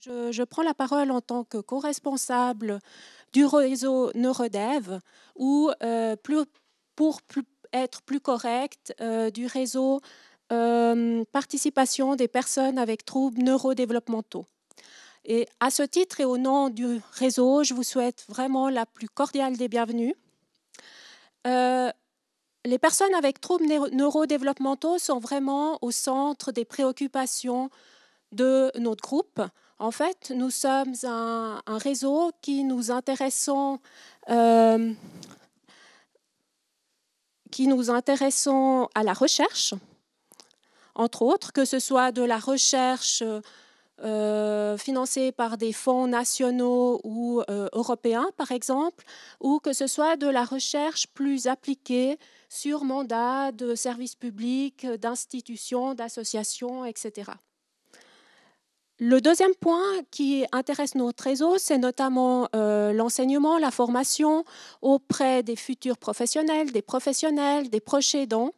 Je prends la parole en tant que co-responsable du réseau Neurodev ou pour être plus correct, du réseau participation des personnes avec troubles neurodéveloppementaux. Et à ce titre et au nom du réseau, je vous souhaite vraiment la plus cordiale des bienvenues. Les personnes avec troubles neurodéveloppementaux sont vraiment au centre des préoccupations de notre groupe. En fait, nous sommes un réseau qui nous intéressons à la recherche, entre autres, que ce soit de la recherche financée par des fonds nationaux ou européens, par exemple, ou que ce soit de la recherche plus appliquée sur mandat de services publics, d'institutions, d'associations, etc. Le deuxième point qui intéresse notre réseau, c'est notamment l'enseignement, la formation auprès des futurs professionnels, des proches aidants.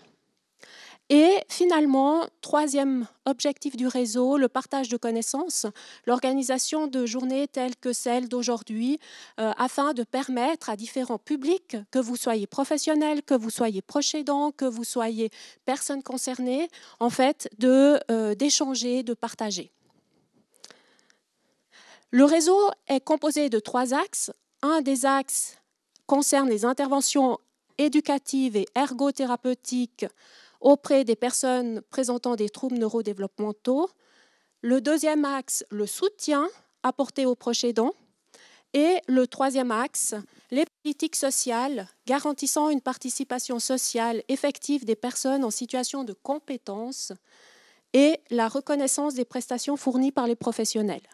Et finalement, troisième objectif du réseau, le partage de connaissances, l'organisation de journées telles que celle d'aujourd'hui, afin de permettre à différents publics, que vous soyez professionnels, que vous soyez proches aidants, que vous soyez personnes concernées, en fait, d'échanger, de partager. Le réseau est composé de 3 axes. Un des axes concerne les interventions éducatives et ergothérapeutiques auprès des personnes présentant des troubles neurodéveloppementaux. Le deuxième axe, le soutien apporté aux proches aidants. Et le troisième axe, les politiques sociales garantissant une participation sociale effective des personnes en situation de compétence et la reconnaissance des prestations fournies par les professionnels.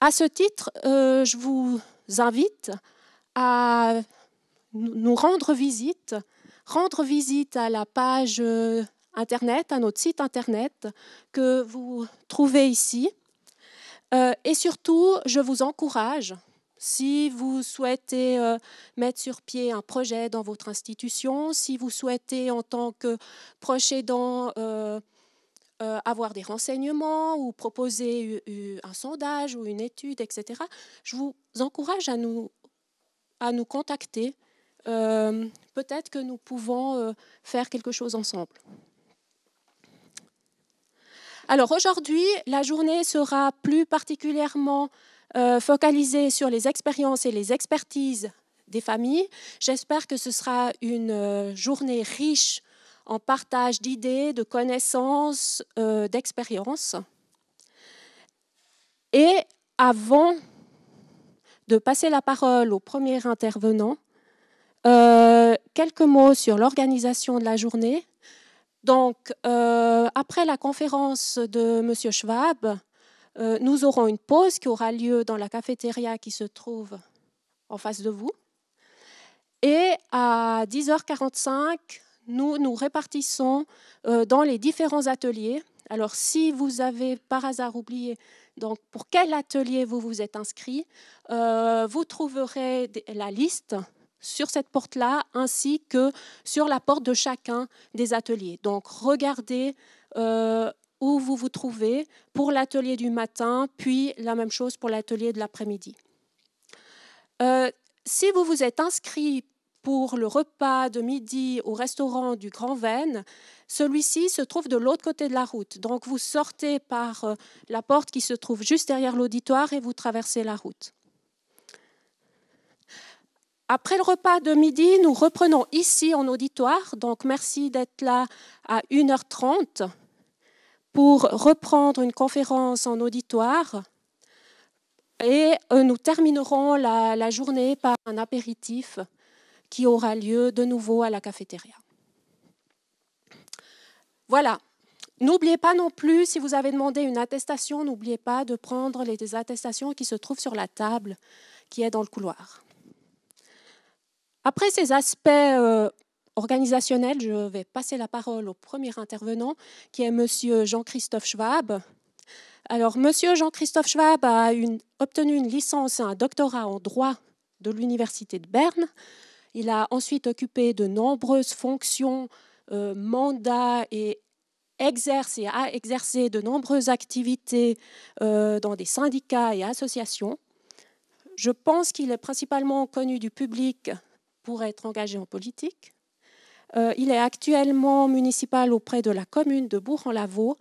À ce titre, je vous invite à nous rendre visite à la page Internet, à notre site Internet que vous trouvez ici. Et surtout, je vous encourage, si vous souhaitez mettre sur pied un projet dans votre institution, si vous souhaitez en tant que proche aidant avoir des renseignements ou proposer un sondage ou une étude, etc., je vous encourage à nous contacter. Peut-être que nous pouvons faire quelque chose ensemble. Alors aujourd'hui, la journée sera plus particulièrement focalisée sur les expériences et les expertises des familles. J'espère que ce sera une journée riche en partage d'idées, de connaissances, d'expériences. Et avant de passer la parole au premier intervenant, quelques mots sur l'organisation de la journée. Donc, après la conférence de M. Schwab, nous aurons une pause qui aura lieu dans la cafétéria qui se trouve en face de vous. Et à 10h45, nous nous répartissons dans les différents ateliers. Alors, si vous avez par hasard oublié donc, pour quel atelier vous vous êtes inscrit, vous trouverez la liste sur cette porte-là, ainsi que sur la porte de chacun des ateliers. Donc, regardez où vous vous trouvez pour l'atelier du matin, puis la même chose pour l'atelier de l'après-midi. Si vous vous êtes inscrit pour le repas de midi au restaurant du Grand Vennes, celui-ci se trouve de l'autre côté de la route. Donc, vous sortez par la porte qui se trouve juste derrière l'auditoire et vous traversez la route. Après le repas de midi, nous reprenons ici en auditoire. Donc, merci d'être là à 1h30 pour reprendre une conférence en auditoire. Et nous terminerons la journée par un apéritif qui aura lieu de nouveau à la cafétéria. Voilà. N'oubliez pas non plus, si vous avez demandé une attestation, n'oubliez pas de prendre les attestations qui se trouvent sur la table qui est dans le couloir. Après ces aspects organisationnels, je vais passer la parole au premier intervenant, qui est M. Jean-Christophe Schwab. Alors, M. Jean-Christophe Schwab a obtenu une licence et un doctorat en droit de l'Université de Berne. Il a ensuite occupé de nombreuses fonctions, mandats et exerce et a exercé de nombreuses activités dans des syndicats et associations. Je pense qu'il est principalement connu du public pour être engagé en politique. Il est actuellement municipal auprès de la commune de Bourg-en-Lavaux,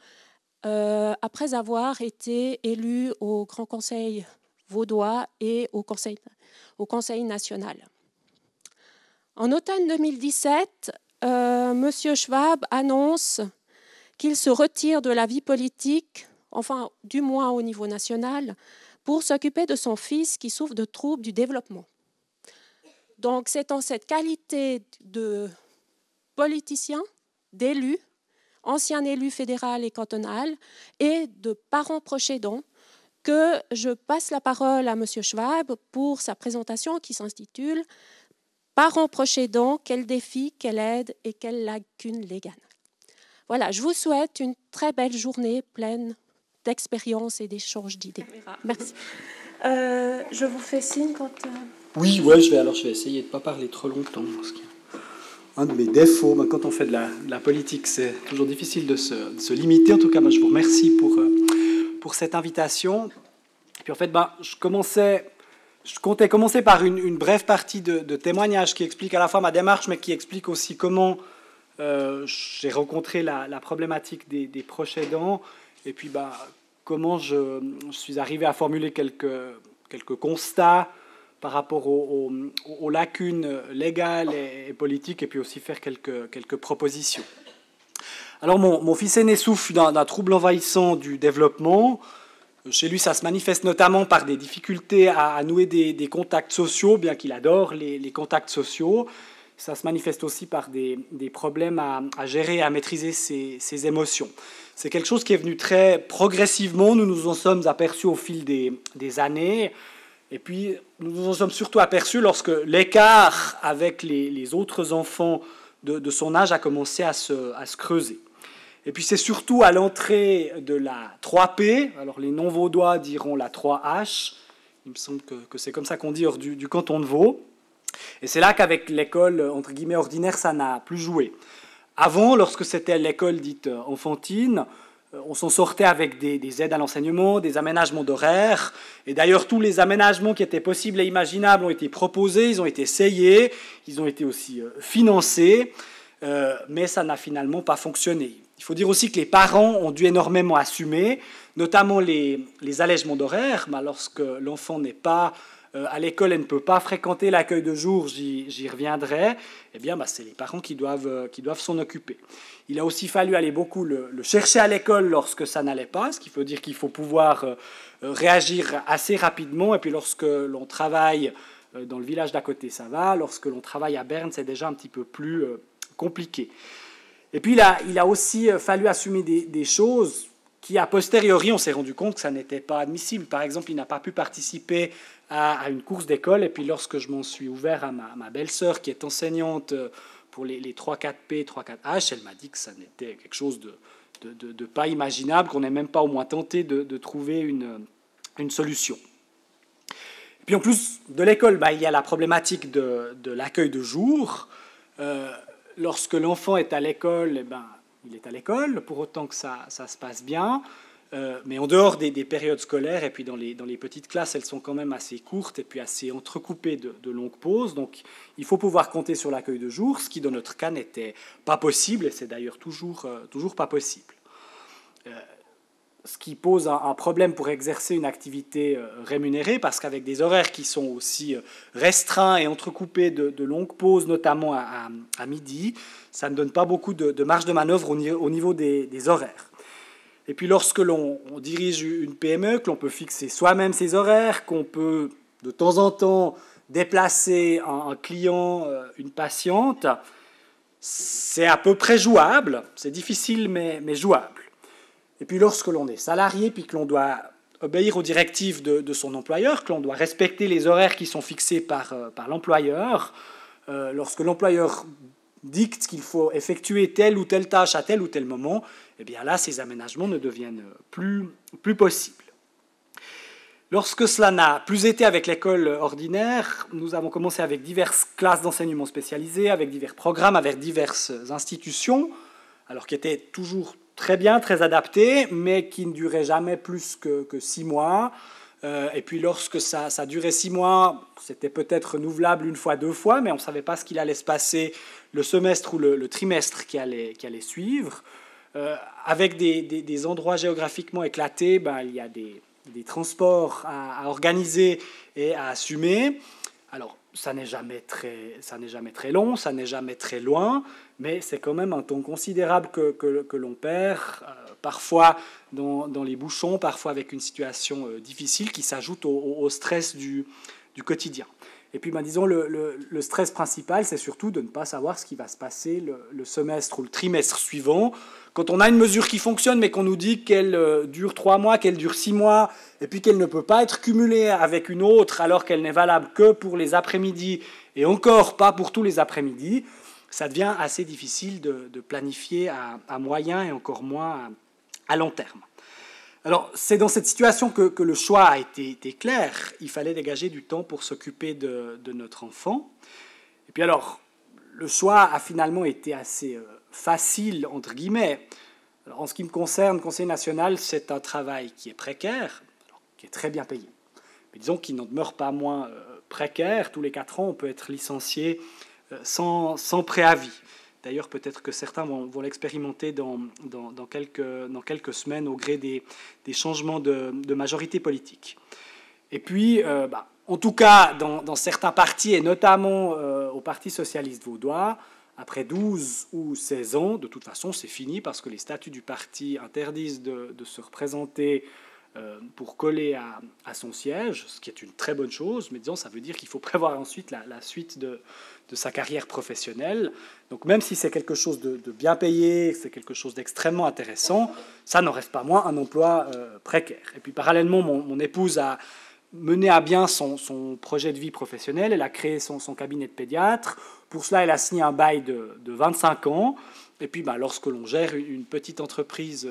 après avoir été élu au Grand Conseil vaudois et au Conseil national. En automne 2017, M. Schwab annonce qu'il se retire de la vie politique, enfin du moins au niveau national, pour s'occuper de son fils qui souffre de troubles du développement. Donc c'est en cette qualité de politicien, d'élu, ancien élu fédéral et cantonal, et de parent proche aidant, que je passe la parole à M. Schwab pour sa présentation qui s'intitule « Parents proche aidant, quels défis, quelle aide et quelles lacunes légales ». Voilà, je vous souhaite une très belle journée pleine d'expériences et d'échanges d'idées. Merci. Je vous fais signe quand... Oui, ouais, je vais essayer de ne pas parler trop longtemps. Parce que un de mes défauts, quand on fait de la politique, c'est toujours difficile de se limiter. En tout cas, je vous remercie pour cette invitation. Et puis en fait, je comptais commencer par une brève partie de témoignage qui explique à la fois ma démarche, mais qui explique aussi comment j'ai rencontré la problématique des proches aidants, et puis comment je suis arrivé à formuler quelques constats par rapport aux lacunes légales et politiques, et puis aussi faire quelques propositions. Alors mon fils aîné souffre d'un trouble envahissant du développement. Chez lui, ça se manifeste notamment par des difficultés à nouer des contacts sociaux, bien qu'il adore les contacts sociaux. Ça se manifeste aussi par des problèmes à gérer, à maîtriser ses émotions. C'est quelque chose qui est venu très progressivement. Nous nous en sommes aperçus au fil des années. Et puis, nous nous en sommes surtout aperçus lorsque l'écart avec les autres enfants de son âge a commencé à se creuser. Et puis, c'est surtout à l'entrée de la 3P, alors les non-vaudois diront la 3H, il me semble que c'est comme ça qu'on dit hors du canton de Vaud. Et c'est là qu'avec l'école, entre guillemets, ordinaire, ça n'a plus joué. Avant, lorsque c'était l'école dite enfantine, on s'en sortait avec des aides à l'enseignement, des aménagements d'horaires. Et d'ailleurs, tous les aménagements qui étaient possibles et imaginables ont été proposés, ils ont été essayés, ils ont été aussi financés, mais ça n'a finalement pas fonctionné. Il faut dire aussi que les parents ont dû énormément assumer, notamment les allègements d'horaires. Lorsque l'enfant n'est pas à l'école et ne peut pas fréquenter l'accueil de jour, j'y reviendrai, eh bien, c'est les parents qui doivent s'en occuper. Il a aussi fallu aller beaucoup le chercher à l'école lorsque ça n'allait pas, ce qui veut dire qu'il faut pouvoir réagir assez rapidement. Et puis lorsque l'on travaille dans le village d'à côté, ça va. Lorsque l'on travaille à Berne, c'est déjà un petit peu plus compliqué. Et puis il a aussi fallu assumer des choses qui, a posteriori, on s'est rendu compte que ça n'était pas admissible. Par exemple, il n'a pas pu participer à une course d'école. Et puis lorsque je m'en suis ouvert à ma belle-sœur, qui est enseignante pour les 3-4P, 3-4H, elle m'a dit que ça n'était quelque chose de pas imaginable, qu'on n'ait même pas au moins tenté de trouver une solution. Et puis en plus de l'école, il y a la problématique de l'accueil de jour. Lorsque l'enfant est à l'école, il est à l'école, pour autant que ça se passe bien. Mais en dehors des périodes scolaires, et puis dans les petites classes, elles sont quand même assez courtes et puis assez entrecoupées de longues pauses. Donc il faut pouvoir compter sur l'accueil de jour, ce qui dans notre cas n'était pas possible, et c'est d'ailleurs toujours pas possible. Ce qui pose un problème pour exercer une activité rémunérée, parce qu'avec des horaires qui sont aussi restreints et entrecoupés de longues pauses, notamment à midi, ça ne donne pas beaucoup de marge de manœuvre au niveau des horaires. Et puis lorsque l'on dirige une PME, que l'on peut fixer soi-même ses horaires, qu'on peut de temps en temps déplacer un client, une patiente, c'est à peu près jouable. C'est difficile, mais jouable. Et puis lorsque l'on est salarié, puis que l'on doit obéir aux directives de son employeur, que l'on doit respecter les horaires qui sont fixés par l'employeur, lorsque l'employeur dicte qu'il faut effectuer telle ou telle tâche à tel ou tel moment, eh bien là, ces aménagements ne deviennent plus possibles. Lorsque cela n'a plus été avec l'école ordinaire, nous avons commencé avec diverses classes d'enseignement spécialisées, avec divers programmes, avec diverses institutions, alors qui étaient toujours très bien, très adapté, mais qui ne durait jamais plus que 6 mois. Et puis lorsque ça durait 6 mois, c'était peut-être renouvelable 1 fois, 2 fois, mais on ne savait pas ce qu'il allait se passer le semestre ou le trimestre qui allait suivre. Avec des endroits géographiquement éclatés, il y a des transports à organiser et à assumer. Alors, ça n'est jamais très long, ça n'est jamais très loin, mais c'est quand même un temps considérable que l'on perd, parfois dans les bouchons, parfois avec une situation difficile qui s'ajoute au stress du quotidien. Et puis, disons, le stress principal, c'est surtout de ne pas savoir ce qui va se passer le semestre ou le trimestre suivant. Quand on a une mesure qui fonctionne, mais qu'on nous dit qu'elle dure 3 mois, qu'elle dure 6 mois, et puis qu'elle ne peut pas être cumulée avec une autre, alors qu'elle n'est valable que pour les après-midi, et encore pas pour tous les après-midi, ça devient assez difficile de planifier à moyen et encore moins à long terme. Alors, c'est dans cette situation que le choix a été clair. Il fallait dégager du temps pour s'occuper de notre enfant. Et puis alors, le choix a finalement été assez facile, entre guillemets. Alors, en ce qui me concerne, le Conseil national, c'est un travail qui est précaire, alors, qui est très bien payé. Mais disons qu'il n'en demeure pas moins précaire. Tous les 4 ans, on peut être licencié sans préavis. D'ailleurs, peut-être que certains vont l'expérimenter dans quelques semaines au gré des changements de majorité politique. Et puis, en tout cas, dans certains partis, et notamment au Parti socialiste vaudois, après 12 ou 16 ans, de toute façon, c'est fini parce que les statuts du parti interdisent de se représenter pour coller à son siège, ce qui est une très bonne chose, mais disons, ça veut dire qu'il faut prévoir ensuite la suite de sa carrière professionnelle. Donc même si c'est quelque chose de bien payé, c'est quelque chose d'extrêmement intéressant, ça n'en reste pas moins un emploi précaire. Et puis parallèlement, mon épouse a mené à bien son projet de vie professionnelle, elle a créé son cabinet de pédiatre. Pour cela, elle a signé un bail de 25 ans. Et puis lorsque l'on gère une petite entreprise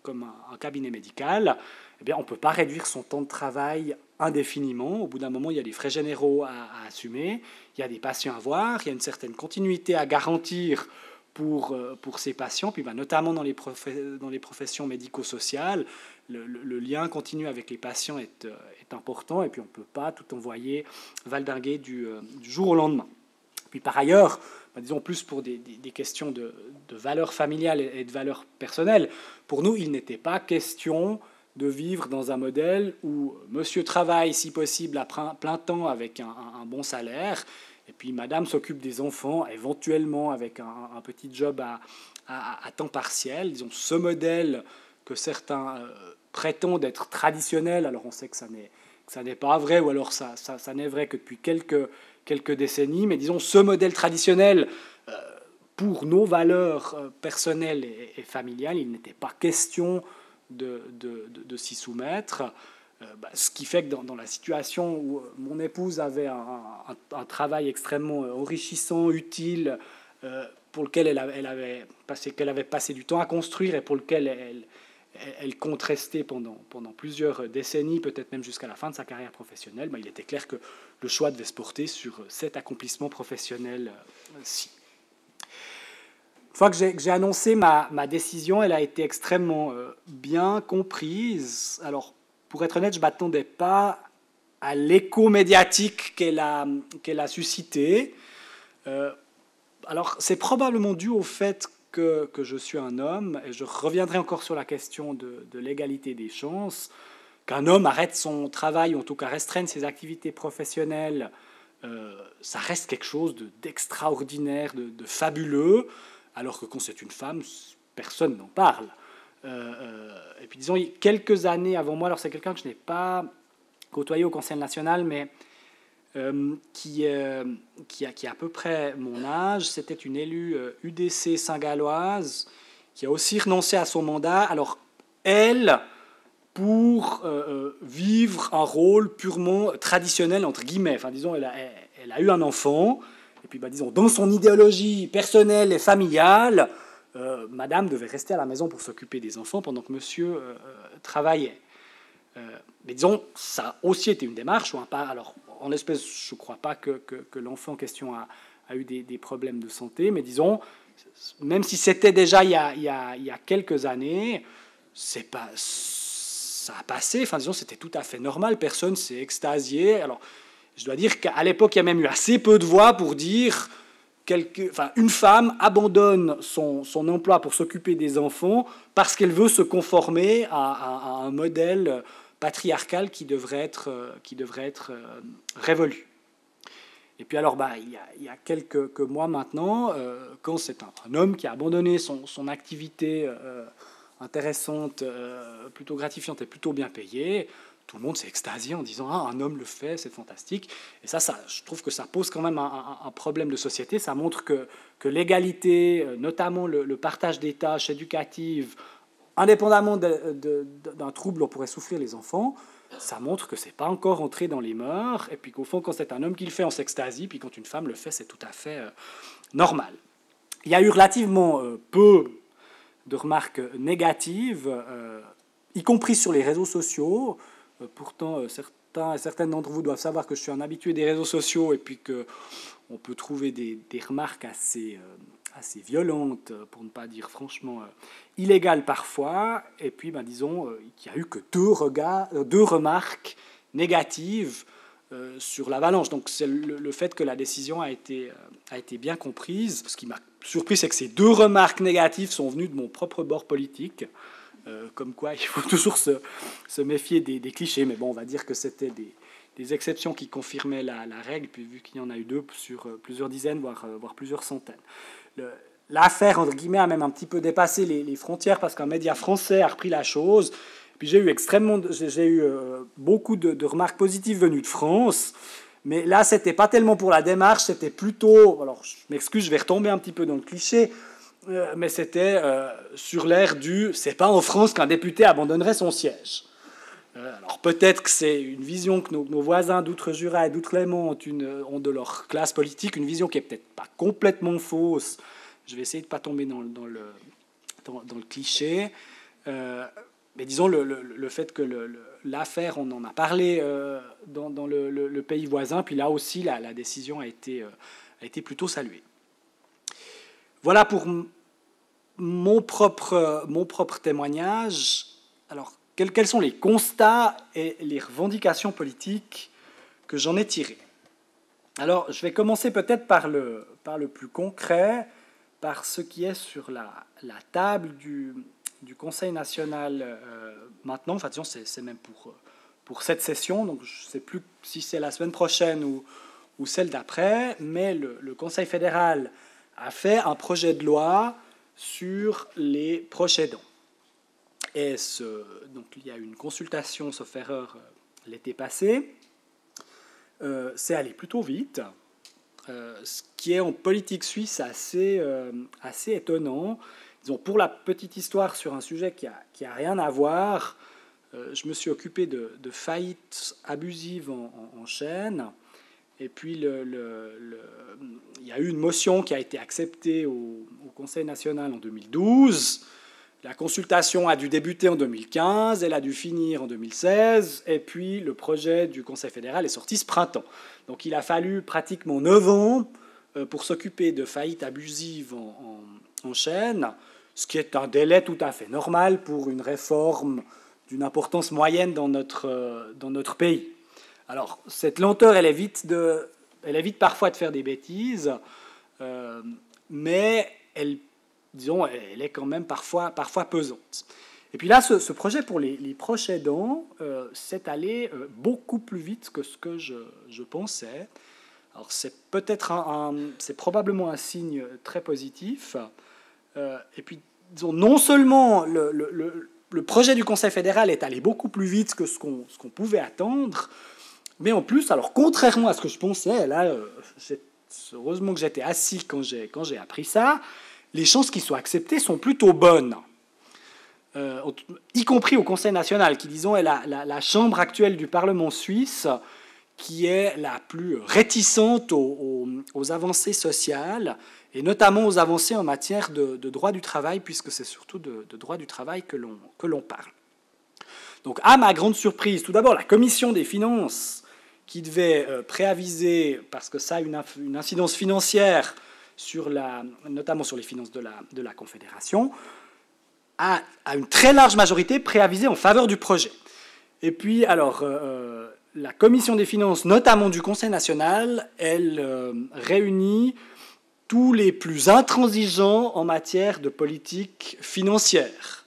comme un cabinet médical, eh bien, on ne peut pas réduire son temps de travail indéfiniment. Au bout d'un moment, il y a des frais généraux à assumer, il y a des patients à voir, il y a une certaine continuité à garantir pour ces patients, puis notamment dans les professions médico-sociales, le lien continu avec les patients est important, et puis on ne peut pas tout envoyer valdinguer du jour au lendemain. Puis par ailleurs, disons plus pour des questions de valeurs familiales et de valeurs personnelles, pour nous, il n'était pas question de vivre dans un modèle où monsieur travaille, si possible, à plein temps avec un bon salaire, et puis madame s'occupe des enfants, éventuellement avec un petit job à temps partiel. Disons, ce modèle que certains prétendent être traditionnel, alors on sait que ça n'est pas vrai, ou alors ça n'est vrai que depuis quelques décennies, mais disons, ce modèle traditionnel, pour nos valeurs personnelles et familiales, il n'était pas question de s'y soumettre, ce qui fait que dans la situation où mon épouse avait un travail extrêmement enrichissant, utile, pour lequel elle avait passé du temps à construire et pour lequel elle compte rester pendant plusieurs décennies, peut-être même jusqu'à la fin de sa carrière professionnelle, il était clair que le choix devait se porter sur cet accomplissement professionnel-ci. Une fois que j'ai annoncé ma décision, elle a été extrêmement bien comprise. Alors, pour être honnête, je ne m'attendais pas à l'écho médiatique qu'elle a suscité. Alors, c'est probablement dû au fait que je suis un homme, et je reviendrai encore sur la question de l'égalité des chances. Qu'un homme arrête son travail, ou en tout cas restreigne ses activités professionnelles, ça reste quelque chose d'extraordinaire, de fabuleux, alors que quand c'est une femme, personne n'en parle. Et puis disons, quelques années avant moi, alors c'est quelqu'un que je n'ai pas côtoyé au Conseil national, mais qui a à peu près mon âge. C'était une élue UDC saint-galloise qui a aussi renoncé à son mandat. Alors elle, pour vivre un rôle purement traditionnel, entre guillemets, enfin disons, elle a eu un enfant, et puis disons, dans son idéologie personnelle et familiale, madame devait rester à la maison pour s'occuper des enfants pendant que monsieur travaillait. Mais disons, ça a aussi été une démarche, ou un pas. Alors, en espèce, je ne crois pas que l'enfant en question a eu des problèmes de santé, mais disons, même si c'était déjà il y a quelques années, ça a passé. Enfin, disons, c'était tout à fait normal. Personne s'est extasié. Alors, je dois dire qu'à l'époque, il y a même eu assez peu de voix pour dire une femme abandonne son emploi pour s'occuper des enfants parce qu'elle veut se conformer à un modèle patriarcal qui devrait être révolu. Et puis alors, il y a quelques mois maintenant, quand c'est un homme qui a abandonné son activité intéressante, plutôt gratifiante et plutôt bien payée, tout le monde s'est extasié en disant « Ah, un homme le fait, c'est fantastique ». Et ça, je trouve que ça pose quand même un problème de société. Ça montre que l'égalité, notamment le partage des tâches éducatives, indépendamment d'un trouble dont pourraient souffrir les enfants, ça montre que ce n'est pas encore entré dans les mœurs, et puis qu'au fond, quand c'est un homme qui le fait, on s'extasie, puis quand une femme le fait, c'est tout à fait normal. Il y a eu relativement peu de remarques négatives, y compris sur les réseaux sociaux. Pourtant, certains et certaines d'entre vous doivent savoir que je suis un habitué des réseaux sociaux, et puis qu'on peut trouver des remarques assez violentes, pour ne pas dire franchement illégales parfois, et puis disons qu'il n'y a eu que deux remarques négatives sur l'avalanche. Donc c'est le fait que la décision a été bien comprise. Ce qui m'a surpris, c'est que ces deux remarques négatives sont venues de mon propre bord politique, comme quoi il faut toujours se méfier des clichés, mais bon, on va dire que c'était des exceptions qui confirmaient la règle, puis vu qu'il y en a eu deux sur plusieurs dizaines, voire plusieurs centaines. L'affaire, entre guillemets, a même un petit peu dépassé les frontières parce qu'un média français a repris la chose. Puis j'ai eu beaucoup de remarques positives venues de France, mais là, c'était pas tellement pour la démarche, c'était plutôt, alors je m'excuse, je vais retomber un petit peu dans le cliché, mais c'était sur l'air du « c'est pas en France qu'un député abandonnerait son siège ». Alors peut-être que c'est une vision que nos voisins d'Outre-Jura et d'Outre-Léman ont de leur classe politique, une vision qui est peut-être pas complètement fausse. Je vais essayer de ne pas tomber dans le cliché. Mais disons le fait que l'affaire, on en a parlé dans le pays voisin, puis là aussi la décision a été plutôt saluée. Voilà pour mon propre témoignage. Alors, quels sont les constats et les revendications politiques que j'en ai tirés? Alors, je vais commencer peut-être par le plus concret, par ce qui est sur la table du Conseil national maintenant. Enfin, disons, c'est même pour cette session, donc je ne sais plus si c'est la semaine prochaine ou celle d'après, mais le Conseil fédéral a fait un projet de loi sur les proches aidants. Et donc, il y a eu une consultation, sauf erreur, l'été passé. C'est allé plutôt vite, ce qui est en politique suisse assez étonnant. Disons, pour la petite histoire sur un sujet qui a rien à voir, je me suis occupé de faillites abusives en chaîne. Et puis, il y a eu une motion qui a été acceptée au Conseil national en 2012. La consultation a dû débuter en 2015, elle a dû finir en 2016, et puis le projet du Conseil fédéral est sorti ce printemps. Donc il a fallu pratiquement 9 ans pour s'occuper de faillites abusives en chaîne, ce qui est un délai tout à fait normal pour une réforme d'une importance moyenne dans notre pays. Alors, cette lenteur, elle évite parfois de faire des bêtises, mais elle est quand même parfois pesante. Et puis là, ce projet pour les proches aidants s'est allé beaucoup plus vite que ce que je pensais. Alors, c'est probablement un signe très positif. Et puis, disons, non seulement le projet du Conseil fédéral est allé beaucoup plus vite que ce qu'on pouvait attendre, mais en plus, alors contrairement à ce que je pensais, là, heureusement que j'étais assis quand j'ai appris ça, les chances qu'il soit accepté sont plutôt bonnes, y compris au Conseil national, qui, disons, est la chambre actuelle du Parlement suisse, qui est la plus réticente aux avancées sociales, et notamment aux avancées en matière de droit du travail, puisque c'est surtout de droit du travail que l'on parle. Donc, à ma grande surprise, tout d'abord, la Commission des finances, qui devait préaviser, parce que ça a une incidence financière notamment sur les finances de la Confédération, a une très large majorité préavisé en faveur du projet. Et puis, alors, la Commission des finances, notamment du Conseil national, elle réunit tous les plus intransigeants en matière de politique financière.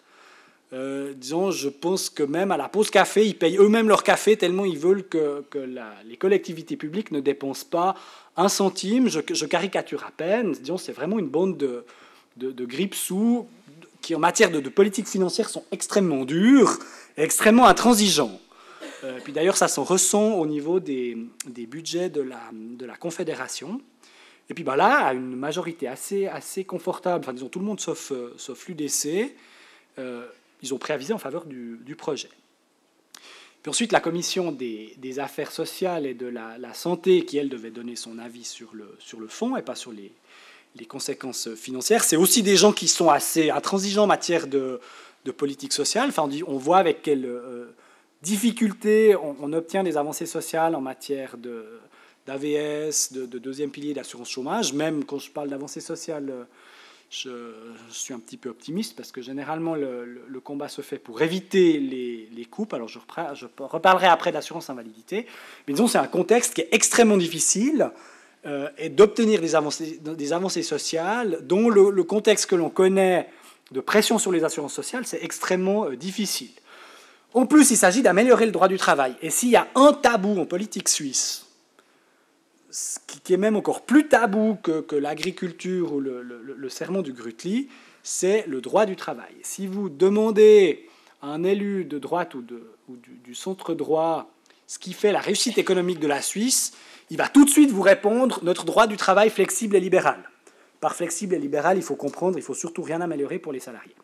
Disons, je pense que même à la pause café, ils payent eux-mêmes leur café tellement ils veulent que les collectivités publiques ne dépensent pas un centime. Je caricature à peine. Disons, c'est vraiment une bande de grippe-sous qui, en matière de politique financière, sont extrêmement durs et extrêmement intransigeants. Puis d'ailleurs, ça s'en ressent au niveau des budgets de la Confédération. Et puis là, à une majorité assez confortable, enfin disons tout le monde sauf l'UDC, ils ont préavisé en faveur du projet. Puis ensuite, la commission des affaires sociales et de la santé, qui elle devait donner son avis sur le fond et pas sur les conséquences financières. C'est aussi des gens qui sont assez intransigeants en matière de politique sociale. Enfin, on voit avec quelle difficulté on obtient des avancées sociales en matière d'AVS, de deuxième pilier d'assurance chômage. Même quand je parle d'avancées sociales, je suis un petit peu optimiste parce que généralement le combat se fait pour éviter les coupes. Alors je reparlerai après d'assurance invalidité. Mais disons, c'est un contexte qui est extrêmement difficile et d'obtenir des avancées sociales dont le contexte que l'on connaît de pression sur les assurances sociales, c'est extrêmement difficile. En plus, il s'agit d'améliorer le droit du travail. Et s'il y a un tabou en politique suisse, qui est même encore plus tabou que l'agriculture ou le serment du Grütli, c'est le droit du travail. Si vous demandez à un élu de droite ou du centre-droit ce qui fait la réussite économique de la Suisse, il va tout de suite vous répondre « notre droit du travail flexible et libéral ». Par flexible et libéral, il faut comprendre, il ne faut surtout rien améliorer pour les salariés.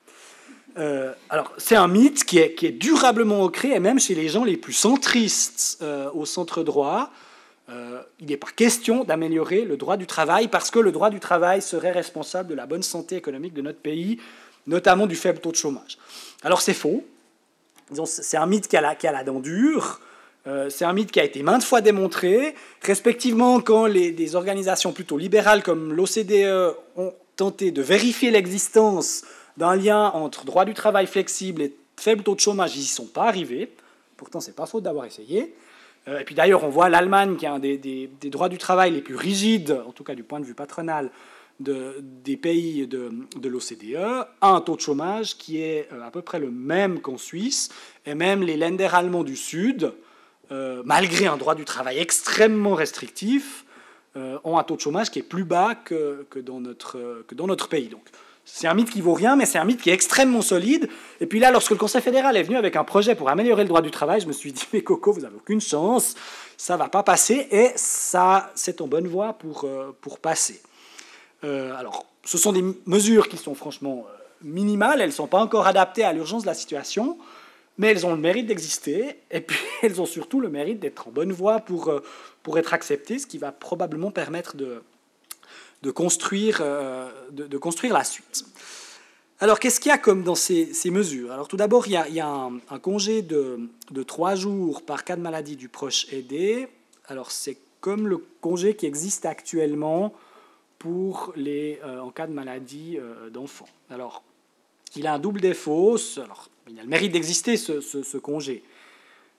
Alors, c'est un mythe qui est durablement ancré, et même chez les gens les plus centristes au centre-droit, il n'est pas question d'améliorer le droit du travail parce que le droit du travail serait responsable de la bonne santé économique de notre pays, notamment du faible taux de chômage. Alors c'est faux. Disons, c'est un mythe qui a la dent dure. C'est un mythe qui a été maintes fois démontré, respectivement quand des organisations plutôt libérales comme l'OCDE ont tenté de vérifier l'existence d'un lien entre droit du travail flexible et faible taux de chômage, ils n'y sont pas arrivés. Pourtant, ce n'est pas faute d'avoir essayé. Et puis d'ailleurs, on voit l'Allemagne qui a un des droits du travail les plus rigides, en tout cas du point de vue patronal, des pays de l'OCDE, a un taux de chômage qui est à peu près le même qu'en Suisse, et même les Länder allemands du Sud, malgré un droit du travail extrêmement restrictif, ont un taux de chômage qui est plus bas que dans notre pays. Donc, c'est un mythe qui vaut rien, mais c'est un mythe qui est extrêmement solide. Et puis là, lorsque le Conseil fédéral est venu avec un projet pour améliorer le droit du travail, je me suis dit, mais Coco, vous n'avez aucune chance, ça ne va pas passer, et ça, c'est en bonne voie pour passer. Alors, ce sont des mesures qui sont franchement minimales, elles ne sont pas encore adaptées à l'urgence de la situation, mais elles ont le mérite d'exister, et puis elles ont surtout le mérite d'être en bonne voie pour être acceptées, ce qui va probablement permettre de construire la suite. Alors, qu'est-ce qu'il y a comme dans ces mesures? Alors, tout d'abord, il y a un congé de 3 jours par cas de maladie du proche aidé. Alors, c'est comme le congé qui existe actuellement en cas de maladie d'enfant. Alors, il a un double défaut. Alors, il a le mérite d'exister, ce congé.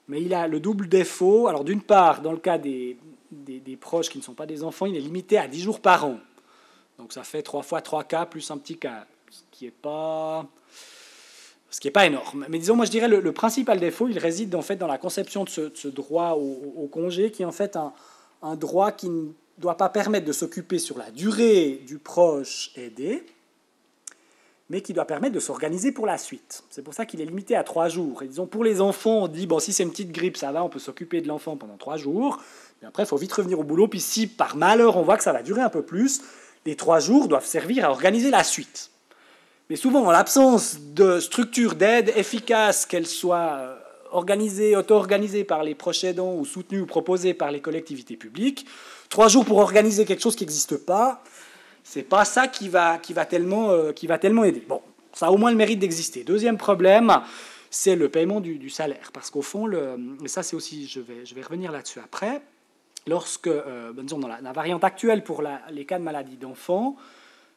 Mais il a le double défaut. Alors, d'une part, dans le cas des proches qui ne sont pas des enfants, il est limité à 10 jours par an. Donc ça fait 3 fois 3 cas plus un petit cas, ce qui n'est pas énorme. Mais disons, moi je dirais le principal défaut, il réside en fait dans la conception de ce droit au congé, qui est en fait un droit qui ne doit pas permettre de s'occuper sur la durée du proche aidé, mais qui doit permettre de s'organiser pour la suite. C'est pour ça qu'il est limité à 3 jours. Et disons, pour les enfants, on dit, bon, si c'est une petite grippe, ça va, on peut s'occuper de l'enfant pendant 3 jours, mais après, il faut vite revenir au boulot, puis si par malheur, on voit que ça va durer un peu plus, les 3 jours doivent servir à organiser la suite. Mais souvent, en l'absence de structures d'aide efficaces, qu'elles soient organisées, auto-organisées par les proches aidants ou soutenues ou proposées par les collectivités publiques, 3 jours pour organiser quelque chose qui n'existe pas, c'est pas ça qui va tellement aider. Bon, ça a au moins le mérite d'exister. Deuxième problème, c'est le paiement du salaire. Parce qu'au fond, et ça c'est aussi, je vais revenir là-dessus après, lorsque, disons dans la variante actuelle pour les cas de maladie d'enfants,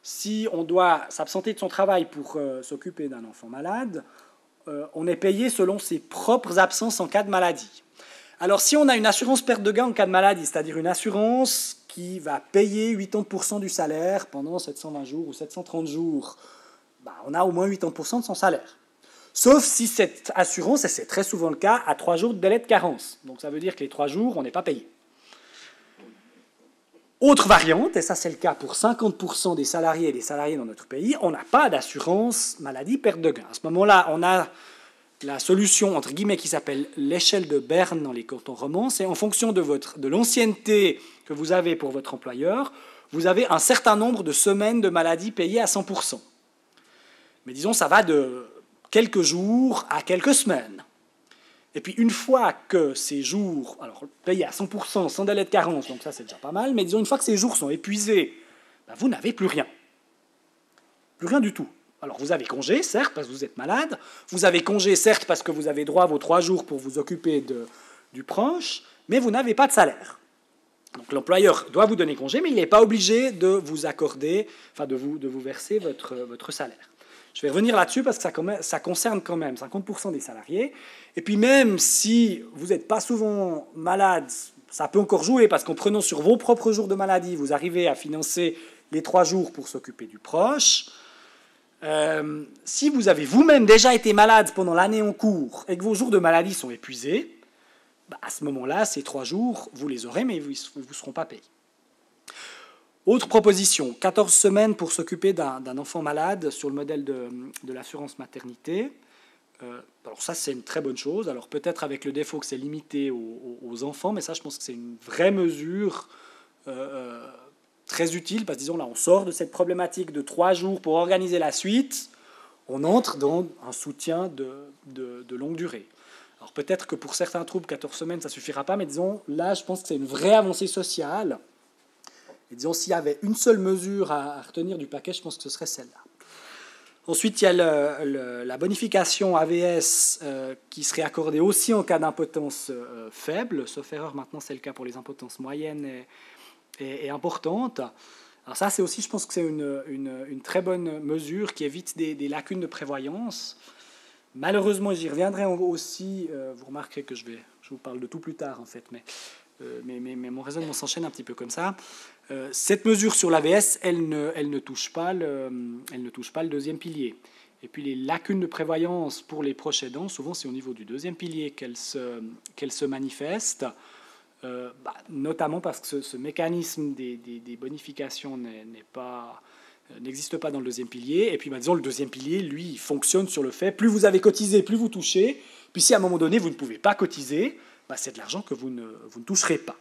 si on doit s'absenter de son travail pour s'occuper d'un enfant malade, on est payé selon ses propres absences en cas de maladie. Alors si on a une assurance perte de gain en cas de maladie, c'est-à-dire une assurance qui va payer 80% du salaire pendant 720 jours ou 730 jours, on a au moins 80% de son salaire. Sauf si cette assurance, et c'est très souvent le cas, a 3 jours de délai de carence. Donc ça veut dire que les 3 jours, on n'est pas payé. Autre variante, et ça c'est le cas pour 50% des salariés et des salariés dans notre pays, on n'a pas d'assurance maladie perte de gain. À ce moment-là, on a la solution, entre guillemets, qui s'appelle l'échelle de Berne dans les cantons romans. C'est en fonction de l'ancienneté que vous avez pour votre employeur, vous avez un certain nombre de semaines de maladie payées à 100%. Mais disons, ça va de quelques jours à quelques semaines. Et puis une fois que ces jours, alors payés à 100%, sans délai de carence, donc ça c'est déjà pas mal, mais disons une fois que ces jours sont épuisés, vous n'avez plus rien. Plus rien du tout. Alors vous avez congé, certes, parce que vous êtes malade, vous avez congé, certes, parce que vous avez droit à vos 3 jours pour vous occuper du proche, mais vous n'avez pas de salaire. Donc l'employeur doit vous donner congé, mais il n'est pas obligé de vous accorder, enfin de vous verser votre salaire. Je vais revenir là-dessus parce que ça concerne quand même 50% des salariés. Et puis même si vous n'êtes pas souvent malade, ça peut encore jouer parce qu'en prenant sur vos propres jours de maladie, vous arrivez à financer les 3 jours pour s'occuper du proche. Si vous avez vous-même déjà été malade pendant l'année en cours et que vos jours de maladie sont épuisés, à ce moment-là, ces 3 jours, vous les aurez, mais vous ne seront pas payés. Autre proposition, 14 semaines pour s'occuper d'un enfant malade sur le modèle de l'assurance maternité. Alors ça, c'est une très bonne chose. Alors peut-être avec le défaut que c'est limité aux enfants, mais ça, je pense que c'est une vraie mesure très utile, parce que disons là, on sort de cette problématique de 3 jours pour organiser la suite, on entre dans un soutien de longue durée. Alors peut-être que pour certains troubles, 14 semaines, ça ne suffira pas, mais disons, là, je pense que c'est une vraie avancée sociale. Et disons, s'il y avait une seule mesure à retenir du paquet, je pense que ce serait celle-là. Ensuite, il y a la bonification AVS qui serait accordée aussi en cas d'impotence faible. Sauf erreur, maintenant, c'est le cas pour les impotences moyennes et importantes. Alors ça, c'est aussi, je pense que c'est une très bonne mesure qui évite des lacunes de prévoyance. Malheureusement, j'y reviendrai aussi. Vous remarquerez que je vous parle de tout plus tard, en fait, mais mon raisonnement s'enchaîne un petit peu comme ça. Cette mesure sur l'AVS, elle ne touche pas le deuxième pilier. Et puis les lacunes de prévoyance pour les proches aidants, souvent c'est au niveau du deuxième pilier qu'elles se manifestent, notamment parce que ce mécanisme des bonifications n'existe pas dans le deuxième pilier. Et puis disons, le deuxième pilier, lui, il fonctionne sur le fait, plus vous avez cotisé, plus vous touchez. Puis si à un moment donné, vous ne pouvez pas cotiser, c'est de l'argent que vous ne toucherez pas.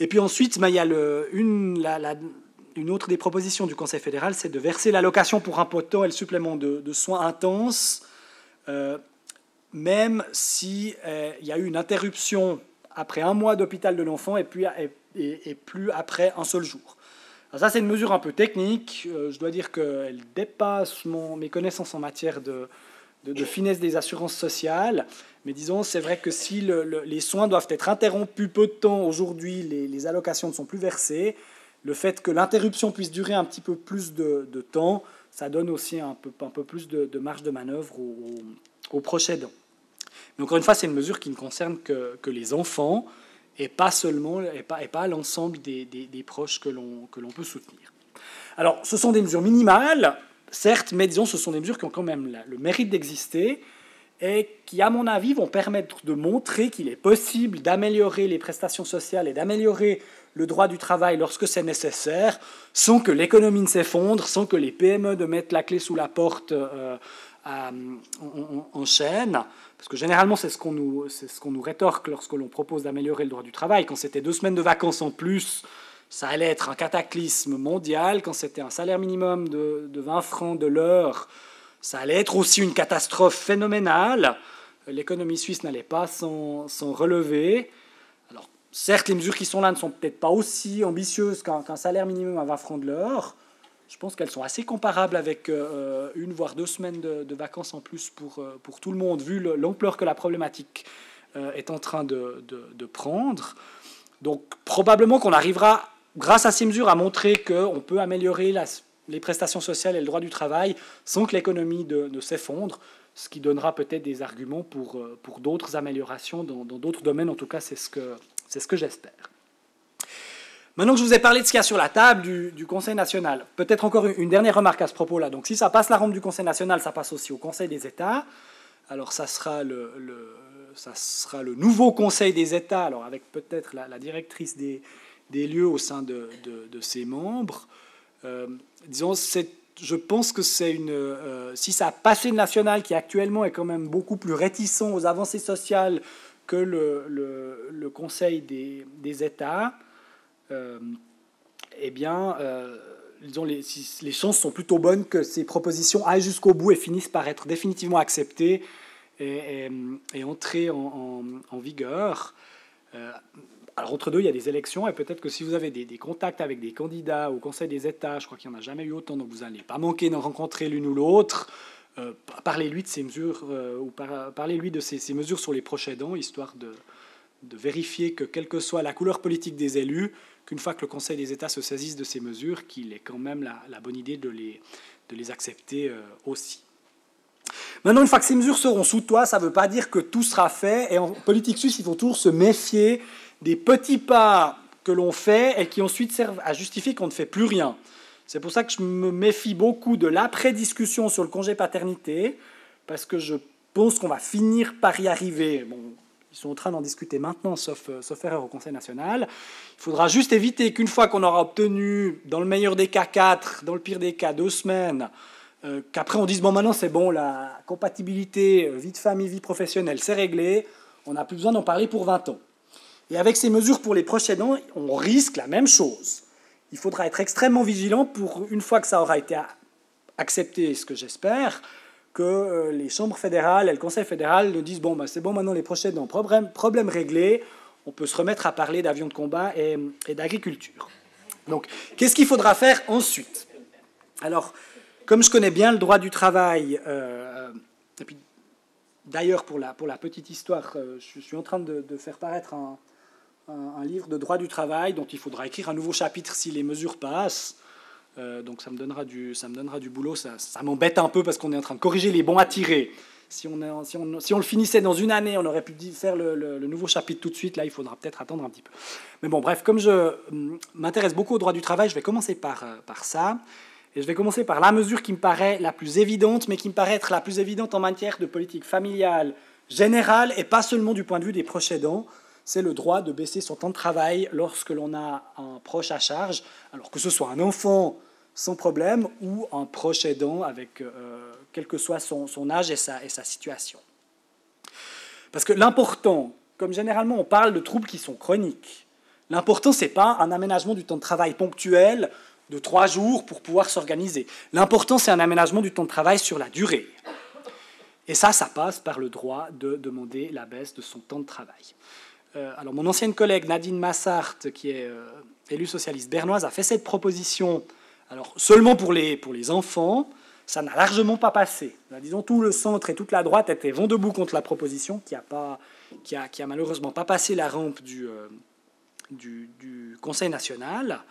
Et puis ensuite, il y a une autre des propositions du Conseil fédéral, c'est de verser l'allocation pour impotent et le supplément de soins intenses, même s'il y a eu une interruption après 1 mois d'hôpital de l'enfant et plus après un seul jour. Alors ça, c'est une mesure un peu technique. Je dois dire qu'elle dépasse mes connaissances en matière de finesse des assurances sociales. Mais disons, c'est vrai que si les soins doivent être interrompus peu de temps, aujourd'hui, les allocations ne sont plus versées. Le fait que l'interruption puisse durer un petit peu plus de temps, ça donne aussi un peu plus de marge de manœuvre aux proches aidants. Mais encore une fois, c'est une mesure qui ne concerne que les enfants et pas l'ensemble des proches que l'on peut soutenir. Alors, ce sont des mesures minimales, certes, mais disons, ce sont des mesures qui ont quand même le mérite d'exister et qui, à mon avis, vont permettre de montrer qu'il est possible d'améliorer les prestations sociales et d'améliorer le droit du travail lorsque c'est nécessaire, sans que l'économie ne s'effondre, sans que les PME ne mettent la clé sous la porte en chaîne. Parce que généralement, c'est ce qu'on nous rétorque lorsque l'on propose d'améliorer le droit du travail. Quand c'était 2 semaines de vacances en plus, ça allait être un cataclysme mondial. Quand c'était un salaire minimum de 20 francs de l'heure, ça allait être aussi une catastrophe phénoménale. L'économie suisse n'allait pas s'en relever. Alors, certes, les mesures qui sont là ne sont peut-être pas aussi ambitieuses qu'un salaire minimum à 20 francs de l'heure. Je pense qu'elles sont assez comparables avec 1 voire 2 semaines de vacances en plus pour tout le monde, vu l'ampleur que la problématique est en train de prendre. Donc probablement qu'on arrivera, grâce à ces mesures, à montrer qu'on peut améliorer les prestations sociales et le droit du travail sans que l'économie ne s'effondre, ce qui donnera peut-être des arguments pour d'autres améliorations dans d'autres domaines. En tout cas, c'est ce que j'espère. Maintenant que je vous ai parlé de ce qu'il y a sur la table du Conseil national, peut-être encore une dernière remarque à ce propos-là. Donc si ça passe la rampe du Conseil national, ça passe aussi au Conseil des États. Alors ça sera le nouveau Conseil des États, alors avec peut-être la directrice des lieux au sein de ses membres. Disons, je pense que c'est si ça a passé le national, qui actuellement est quand même beaucoup plus réticent aux avancées sociales que le Conseil des États, eh bien, disons, les chances sont plutôt bonnes que ces propositions aillent jusqu'au bout et finissent par être définitivement acceptées et entrer en vigueur. Alors, entre deux, il y a des élections, et peut-être que si vous avez des contacts avec des candidats au Conseil des États, je crois qu'il n'y en a jamais eu autant, donc vous n'allez pas manquer d'en rencontrer l'une ou l'autre. Parlez-lui de ces mesures, ou parlez-lui de ces mesures sur les proches aidants, histoire de vérifier que, quelle que soit la couleur politique des élus, qu'une fois que le Conseil des États se saisisse de ces mesures, qu'il est quand même la bonne idée de les accepter aussi. Maintenant, une fois que ces mesures seront sous toit, ça ne veut pas dire que tout sera fait. Et en politique suisse, il faut toujours se méfier des petits pas que l'on fait et qui ensuite servent à justifier qu'on ne fait plus rien. C'est pour ça que je me méfie beaucoup de l'après-discussion sur le congé paternité, parce que je pense qu'on va finir par y arriver. Bon, ils sont en train d'en discuter maintenant, sauf erreur au Conseil national. Il faudra juste éviter qu'une fois qu'on aura obtenu, dans le meilleur des cas, 4, dans le pire des cas, 2 semaines, qu'après on dise, bon, maintenant c'est bon, la compatibilité vie de famille, vie professionnelle, c'est réglé, on n'a plus besoin d'en parler pour 20 ans. Et avec ces mesures pour les proches aidants, on risque la même chose. Il faudra être extrêmement vigilant pour, une fois que ça aura été accepté, ce que j'espère, que les chambres fédérales et le Conseil fédéral nous disent, bon, ben, c'est bon, maintenant les proches aidants, problème réglé, on peut se remettre à parler d'avions de combat et d'agriculture. Donc, qu'est-ce qu'il faudra faire ensuite? Alors, comme je connais bien le droit du travail, et puis d'ailleurs pour la petite histoire, je suis en train de faire paraître un livre de droit du travail dont il faudra écrire un nouveau chapitre si les mesures passent. Donc ça me donnera du boulot, ça m'embête un peu parce qu'on est en train de corriger les bons à tirer. Si on le finissait dans une année, on aurait pu faire le nouveau chapitre tout de suite. Là, il faudra peut-être attendre un petit peu. Mais bon, bref, comme je m'intéresse beaucoup au droit du travail, je vais commencer par ça. Et je vais commencer par la mesure qui me paraît la plus évidente, mais qui me paraît être la plus évidente en matière de politique familiale générale, et pas seulement du point de vue des proches aidants. C'est le droit de baisser son temps de travail lorsque l'on a un proche à charge, alors que ce soit un enfant sans problème ou un proche aidant avec quel que soit son âge et sa situation. Parce que l'important, comme généralement on parle de troubles qui sont chroniques, l'important c'est pas un aménagement du temps de travail ponctuel de 3 jours pour pouvoir s'organiser. L'important c'est un aménagement du temps de travail sur la durée. Et ça passe par le droit de demander la baisse de son temps de travail. Alors mon ancienne collègue Nadine Massart, qui est élue socialiste bernoise, a fait cette proposition. Alors seulement pour les enfants, ça n'a largement pas passé. Disons, tout le centre et toute la droite étaient vent debout contre la proposition, qui a malheureusement pas passé la rampe du Conseil national,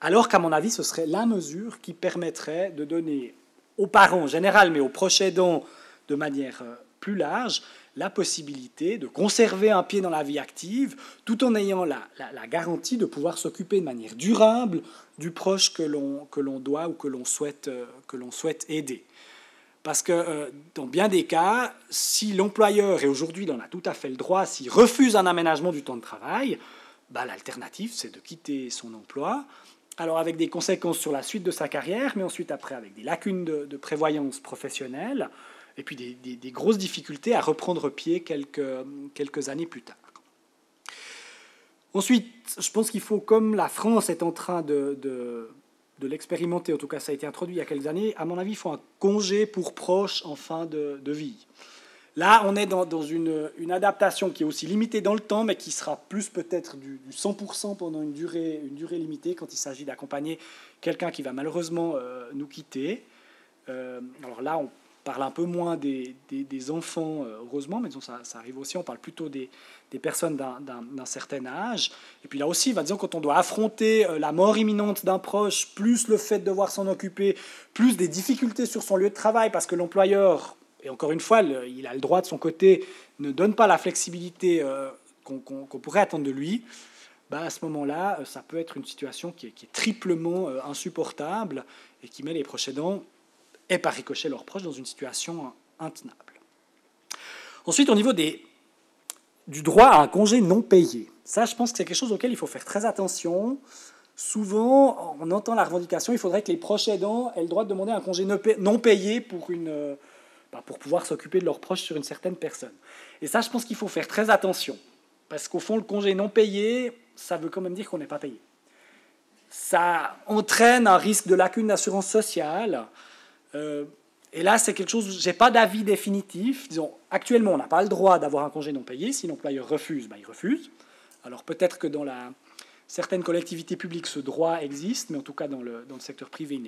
alors qu'à mon avis, ce serait la mesure qui permettrait de donner aux parents en général, mais aux proches aidants de manière plus large, la possibilité de conserver un pied dans la vie active, tout en ayant la garantie de pouvoir s'occuper de manière durable du proche que l'on doit ou que l'on souhaite aider. Parce que dans bien des cas, si l'employeur, et aujourd'hui il en a tout à fait le droit, s'il refuse un aménagement du temps de travail, l'alternative c'est de quitter son emploi, alors avec des conséquences sur la suite de sa carrière, mais ensuite après avec des lacunes de prévoyance professionnelle, et puis des grosses difficultés à reprendre pied quelques années plus tard. Ensuite, je pense qu'il faut, comme la France est en train de l'expérimenter, en tout cas ça a été introduit il y a quelques années, à mon avis, il faut un congé pour proches en fin de vie. Là, on est dans une adaptation qui est aussi limitée dans le temps, mais qui sera plus peut-être du 100% pendant une durée limitée, quand il s'agit d'accompagner quelqu'un qui va malheureusement nous quitter. Alors là, parle un peu moins des enfants, heureusement, mais disons, ça arrive aussi, on parle plutôt des personnes d'un certain âge. Et puis là aussi, disons, quand on doit affronter la mort imminente d'un proche, plus le fait de devoir s'en occuper, plus des difficultés sur son lieu de travail, parce que l'employeur, et encore une fois, il a le droit de son côté, ne donne pas la flexibilité qu'on pourrait attendre de lui, à ce moment-là, ça peut être une situation qui est triplement insupportable et qui met les proches aidants et par ricochet leurs proches dans une situation intenable. Ensuite, au niveau du droit à un congé non payé, ça, je pense que c'est quelque chose auquel il faut faire très attention. Souvent, on entend la revendication, il faudrait que les proches aidants aient le droit de demander un congé non payé pour pouvoir s'occuper de leurs proches sur une certaine personne. Et ça, je pense qu'il faut faire très attention. Parce qu'au fond, le congé non payé, ça veut quand même dire qu'on n'est pas payé. Ça entraîne un risque de lacune d'assurance sociale. Et là, c'est quelque chose, je n'ai pas d'avis définitif. Disons, actuellement, on n'a pas le droit d'avoir un congé non payé. Si l'employeur refuse, il refuse. Alors peut-être que dans certaines collectivités publiques, ce droit existe, mais en tout cas dans le secteur privé, il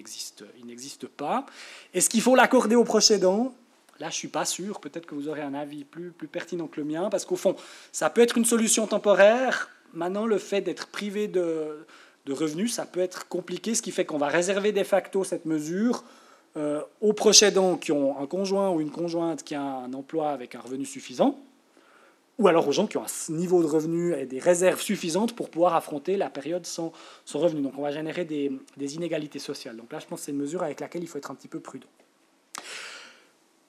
n'existe pas. Est-ce qu'il faut l'accorder aux proches aidants ? Là, je ne suis pas sûr. Peut-être que vous aurez un avis plus pertinent que le mien, parce qu'au fond, ça peut être une solution temporaire. Maintenant, le fait d'être privé de revenus, ça peut être compliqué, ce qui fait qu'on va réserver de facto cette mesure aux proches aidants qui ont un conjoint ou une conjointe qui a un emploi avec un revenu suffisant, ou alors aux gens qui ont un niveau de revenu et des réserves suffisantes pour pouvoir affronter la période sans revenu. Donc on va générer des inégalités sociales. Donc là, je pense que c'est une mesure avec laquelle il faut être un petit peu prudent.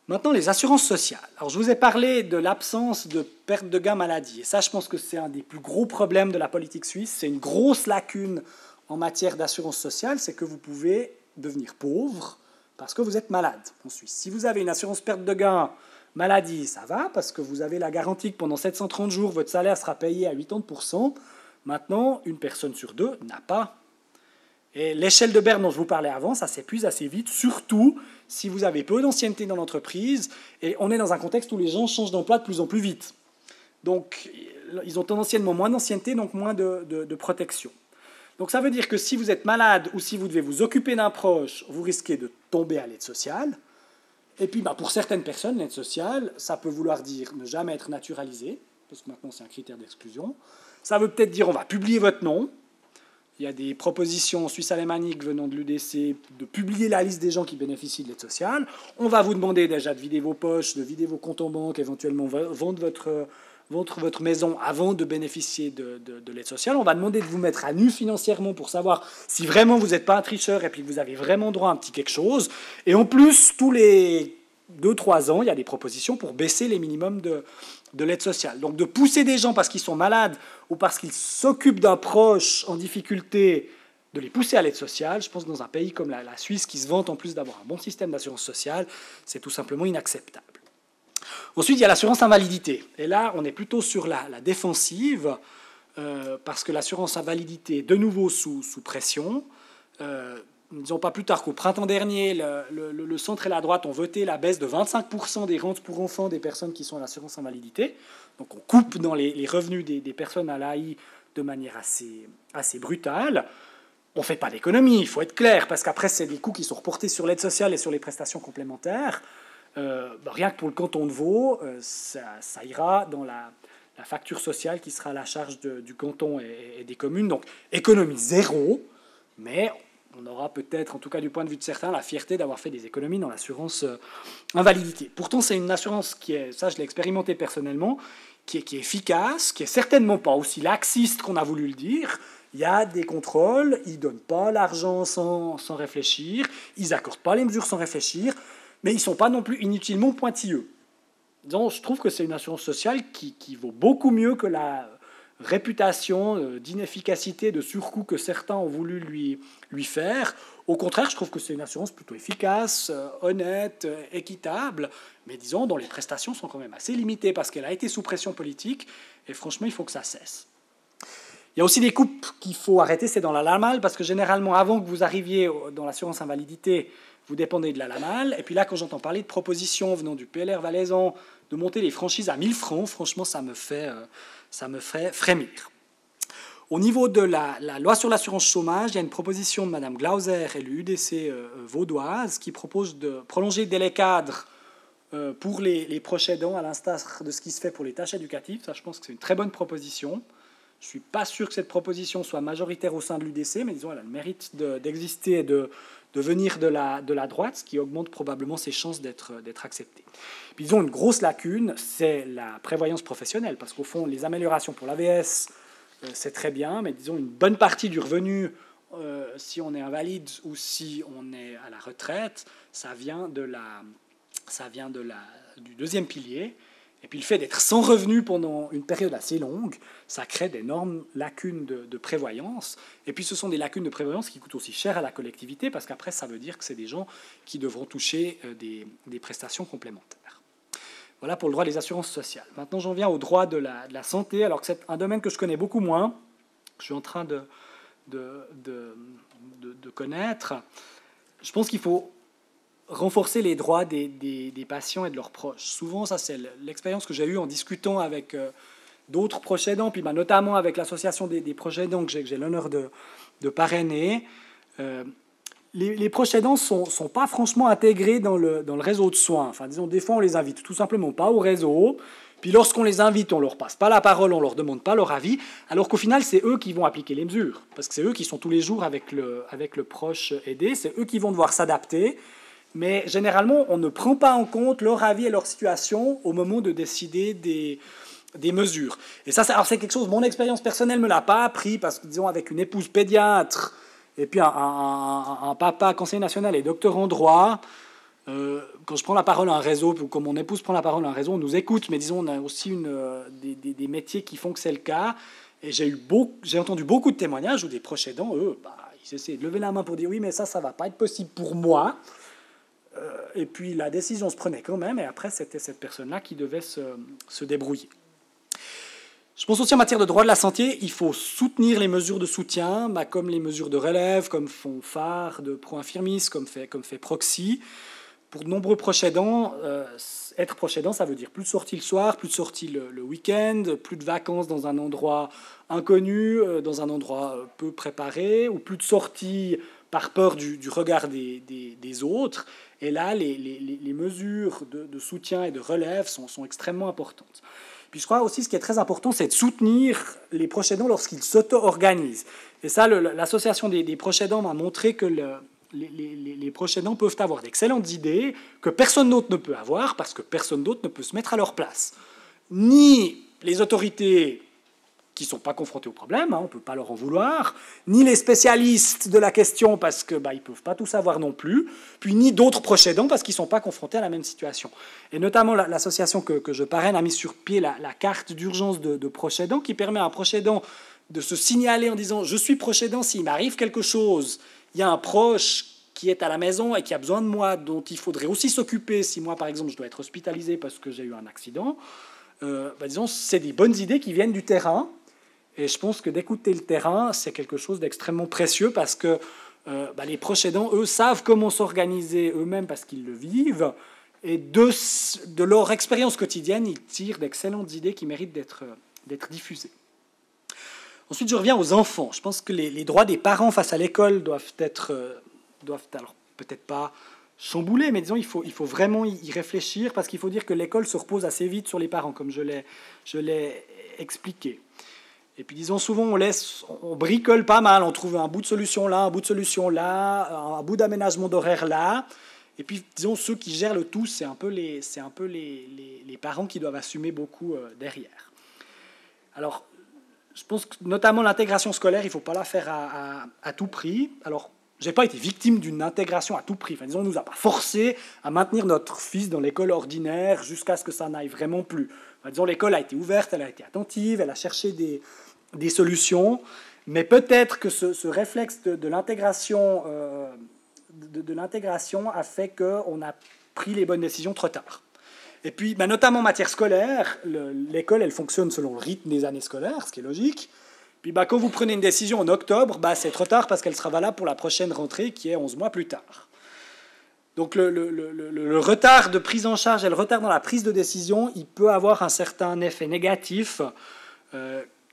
Maintenant, les assurances sociales. Alors, je vous ai parlé de l'absence de perte de gain maladie. Et ça, je pense que c'est un des plus gros problèmes de la politique suisse. C'est une grosse lacune en matière d'assurance sociale, c'est que vous pouvez devenir pauvre parce que vous êtes malade en Suisse. Si vous avez une assurance perte de gain maladie, ça va, parce que vous avez la garantie que pendant 730 jours, votre salaire sera payé à 80%. Maintenant, une personne sur deux n'a pas. Et l'échelle de Berne dont je vous parlais avant, ça s'épuise assez vite, surtout si vous avez peu d'ancienneté dans l'entreprise, et on est dans un contexte où les gens changent d'emploi de plus en plus vite. Donc, ils ont tendanciellement moins d'ancienneté, donc moins de protection. Donc, ça veut dire que si vous êtes malade ou si vous devez vous occuper d'un proche, vous risquez de tomber à l'aide sociale. Et puis, pour certaines personnes, l'aide sociale, ça peut vouloir dire ne jamais être naturalisé, parce que maintenant, c'est un critère d'exclusion. Ça veut peut-être dire on va publier votre nom. Il y a des propositions suisse-alémaniques venant de l'UDC de publier la liste des gens qui bénéficient de l'aide sociale. On va vous demander déjà de vider vos poches, de vider vos comptes en banque, éventuellement vendre votre maison avant de bénéficier de l'aide sociale. On va demander de vous mettre à nu financièrement pour savoir si vraiment vous n'êtes pas un tricheur et puis que vous avez vraiment droit à un petit quelque chose. Et en plus, tous les 2-3 ans, il y a des propositions pour baisser les minimums de l'aide sociale. Donc de pousser des gens parce qu'ils sont malades ou parce qu'ils s'occupent d'un proche en difficulté, de les pousser à l'aide sociale, je pense que dans un pays comme la Suisse, qui se vante en plus d'avoir un bon système d'assurance sociale, c'est tout simplement inacceptable. Ensuite, il y a l'assurance invalidité. Et là, on est plutôt sur la défensive, parce que l'assurance invalidité est de nouveau sous pression. Disons pas plus tard qu'au printemps dernier, le centre et la droite ont voté la baisse de 25% des rentes pour enfants des personnes qui sont à l'assurance invalidité. Donc on coupe dans les revenus des personnes à l'AI de manière assez brutale. On ne fait pas d'économie, il faut être clair, parce qu'après, c'est des coûts qui sont reportés sur l'aide sociale et sur les prestations complémentaires. Rien que pour le canton de Vaud, ça ira dans la facture sociale qui sera à la charge du canton et des communes. Donc économie zéro, mais on aura peut-être, en tout cas du point de vue de certains, la fierté d'avoir fait des économies dans l'assurance invalidité. Pourtant, c'est une assurance qui est, ça je l'ai expérimenté personnellement, qui est efficace, qui est certainement pas aussi laxiste qu'on a voulu le dire. Il y a des contrôles, ils ne donnent pas l'argent sans réfléchir, ils n'accordent pas les mesures sans réfléchir, mais ils ne sont pas non plus inutilement pointilleux. Donc, je trouve que c'est une assurance sociale qui vaut beaucoup mieux que la réputation d'inefficacité, de surcoût que certains ont voulu lui faire. Au contraire, je trouve que c'est une assurance plutôt efficace, honnête, équitable, mais disons, dont les prestations sont quand même assez limitées parce qu'elle a été sous pression politique, et franchement, il faut que ça cesse. Il y a aussi des coupes qu'il faut arrêter, c'est dans la LAMAL, parce que généralement, avant que vous arriviez dans l'assurance invalidité, vous dépendez de la LAMAL, et puis là, quand j'entends parler de propositions venant du PLR valaisan, de monter les franchises à 1000 francs, franchement, ça me fait frémir. Au niveau de la loi sur l'assurance chômage, il y a une proposition de Mme Glauser et l'UDC vaudoise qui propose de prolonger le délai cadre pour les proches aidants, à l'instar de ce qui se fait pour les tâches éducatives. Ça, je pense que c'est une très bonne proposition. Je ne suis pas sûr que cette proposition soit majoritaire au sein de l'UDC, mais disons, elle a le mérite d'exister et de venir de la droite, ce qui augmente probablement ses chances d'être acceptée. Puis disons, une grosse lacune, c'est la prévoyance professionnelle, parce qu'au fond, les améliorations pour l'AVS, c'est très bien, mais disons, une bonne partie du revenu, si on est invalide ou si on est à la retraite, ça vient du deuxième pilier. Et puis le fait d'être sans revenu pendant une période assez longue, ça crée d'énormes lacunes de prévoyance. Et puis ce sont des lacunes de prévoyance qui coûtent aussi cher à la collectivité, parce qu'après, ça veut dire que c'est des gens qui devront toucher des prestations complémentaires. Voilà pour le droit des assurances sociales. Maintenant, j'en viens au droit de la santé, alors que c'est un domaine que je connais beaucoup moins. Je suis en train de connaître. Je pense qu'il faut renforcer les droits des patients et de leurs proches. Souvent, ça c'est l'expérience que j'ai eue en discutant avec d'autres proches aidants, puis notamment avec l'association des proches aidants que j'ai l'honneur de parrainer. Les proches aidants ne sont pas franchement intégrés dans le réseau de soins. Enfin, disons, des fois, on les invite tout simplement pas au réseau. Puis lorsqu'on les invite, on ne leur passe pas la parole, on ne leur demande pas leur avis, alors qu'au final, c'est eux qui vont appliquer les mesures. Parce que c'est eux qui sont tous les jours avec le proche aidé, c'est eux qui vont devoir s'adapter. Mais généralement, on ne prend pas en compte leur avis et leur situation au moment de décider des mesures. Et ça, c'est quelque chose, mon expérience personnelle ne me l'a pas appris, parce que, disons, avec une épouse pédiatre, et puis un papa conseiller national et docteur en droit, quand je prends la parole à un réseau, ou quand mon épouse prend la parole à un réseau, on nous écoute, mais disons, on a aussi des métiers qui font que c'est le cas. Et j'ai entendu beaucoup de témoignages où des proches aidants, eux, ils essaient de lever la main pour dire « oui, mais ça ne va pas être possible pour moi ». Et puis la décision se prenait quand même, et après c'était cette personne-là qui devait se débrouiller. Je pense aussi en matière de droit de la santé, il faut soutenir les mesures de soutien, comme les mesures de relève, comme font Phare de Pro-Infirmis, comme fait Proxy. Pour de nombreux proches aidants, être proche aidant, ça veut dire plus de sorties le soir, plus de sorties le week-end, plus de vacances dans un endroit inconnu, dans un endroit peu préparé, ou plus de sorties par peur du regard des autres. Et là, les mesures de soutien et de relève sont extrêmement importantes. Puis je crois aussi ce qui est très important, c'est de soutenir les proches aidants lorsqu'ils s'auto-organisent. Et ça, l'association des proches aidants m'a montré que les proches aidants peuvent avoir d'excellentes idées que personne d'autre ne peut avoir, parce que personne d'autre ne peut se mettre à leur place. Ni les autorités qui ne sont pas confrontés au problème, on ne peut pas leur en vouloir, ni les spécialistes de la question, parce qu'ils ne peuvent pas tout savoir non plus, puis ni d'autres proches aidants, parce qu'ils ne sont pas confrontés à la même situation. Et notamment, l'association que je parraine a mis sur pied la carte d'urgence de proches aidants, qui permet à un proche aidant de se signaler en disant « je suis proche aidant, s'il m'arrive quelque chose, il y a un proche qui est à la maison et qui a besoin de moi, dont il faudrait aussi s'occuper si moi, par exemple, je dois être hospitalisé parce que j'ai eu un accident ». Disons, c'est des bonnes idées qui viennent du terrain. Et je pense que d'écouter le terrain, c'est quelque chose d'extrêmement précieux, parce que les proches aidants, eux, savent comment s'organiser eux-mêmes parce qu'ils le vivent. Et de leur expérience quotidienne, ils tirent d'excellentes idées qui méritent d'être diffusées. Ensuite, je reviens aux enfants. Je pense que les droits des parents face à l'école doivent alors peut-être pas chamboulés, mais disons, il faut vraiment y réfléchir, parce qu'il faut dire que l'école se repose assez vite sur les parents, comme je l'ai expliqué. Et puis, disons, souvent, on bricole pas mal, on trouve un bout de solution là, un bout de solution là, un bout d'aménagement d'horaire là. Et puis, disons, ceux qui gèrent le tout, c'est un peu les parents qui doivent assumer beaucoup derrière. Alors, je pense que notamment l'intégration scolaire, il ne faut pas la faire à tout prix. Alors, je n'ai pas été victime d'une intégration à tout prix. Enfin, disons, on ne nous a pas forcé à maintenir notre fils dans l'école ordinaire jusqu'à ce que ça n'aille vraiment plus. Enfin, disons, l'école a été ouverte, elle a été attentive, elle a cherché des solutions, mais peut-être que ce réflexe de l'intégration a fait qu'on a pris les bonnes décisions trop tard. Et puis, notamment en matière scolaire, l'école, elle fonctionne selon le rythme des années scolaires, ce qui est logique. Puis quand vous prenez une décision en octobre, c'est trop tard, parce qu'elle sera valable pour la prochaine rentrée, qui est 11 mois plus tard. Donc le retard de prise en charge et le retard dans la prise de décision, il peut avoir un certain effet négatif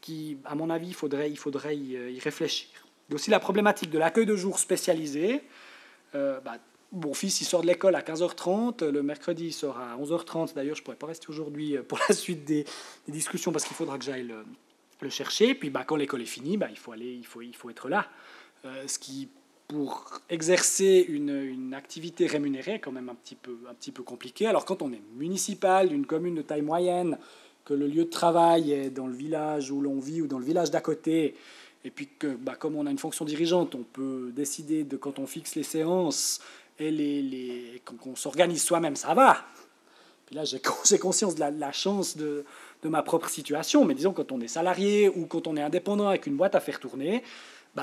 qui, à mon avis, il faudrait y réfléchir. Il y a aussi la problématique de l'accueil de jour spécialisé. mon fils, il sort de l'école à 15h30. Le mercredi, il sort à 11h30. D'ailleurs, je ne pourrais pas rester aujourd'hui pour la suite des discussions parce qu'il faudra que j'aille le chercher. Puis quand l'école est finie, il faut être là. Ce qui, pour exercer une activité rémunérée, est quand même un petit peu compliqué. Alors quand on est municipal, d'une commune de taille moyenne, que le lieu de travail est dans le village où l'on vit ou dans le village d'à côté, et puis que comme on a une fonction dirigeante, on peut décider de quand on fixe les séances et quand on s'organise soi-même, ça va. Puis là, j'ai conscience de la chance de ma propre situation. Mais disons, quand on est salarié ou quand on est indépendant avec une boîte à faire tourner,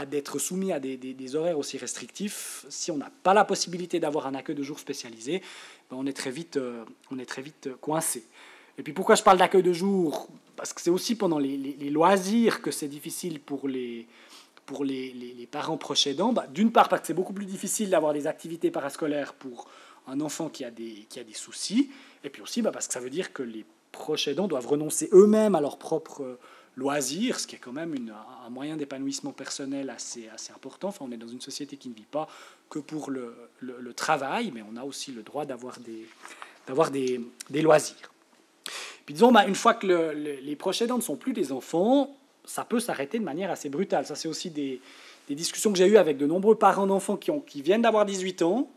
d'être soumis à des horaires aussi restrictifs, si on n'a pas la possibilité d'avoir un accueil de jour spécialisé, on est très vite coincé. Et puis pourquoi je parle d'accueil de jour? Parce que c'est aussi pendant les loisirs que c'est difficile pour les parents proches aidants. D'une part parce que c'est beaucoup plus difficile d'avoir des activités parascolaires pour un enfant qui a des soucis, et puis aussi parce que ça veut dire que les proches aidants doivent renoncer eux-mêmes à leur propre loisirs, ce qui est quand même un moyen d'épanouissement personnel assez important. Enfin, on est dans une société qui ne vit pas que pour le travail, mais on a aussi le droit d'avoir des loisirs. Puis disons, une fois que les proches aidants ne sont plus des enfants, ça peut s'arrêter de manière assez brutale. Ça, c'est aussi des discussions que j'ai eues avec de nombreux parents d'enfants qui viennent d'avoir 18 ans.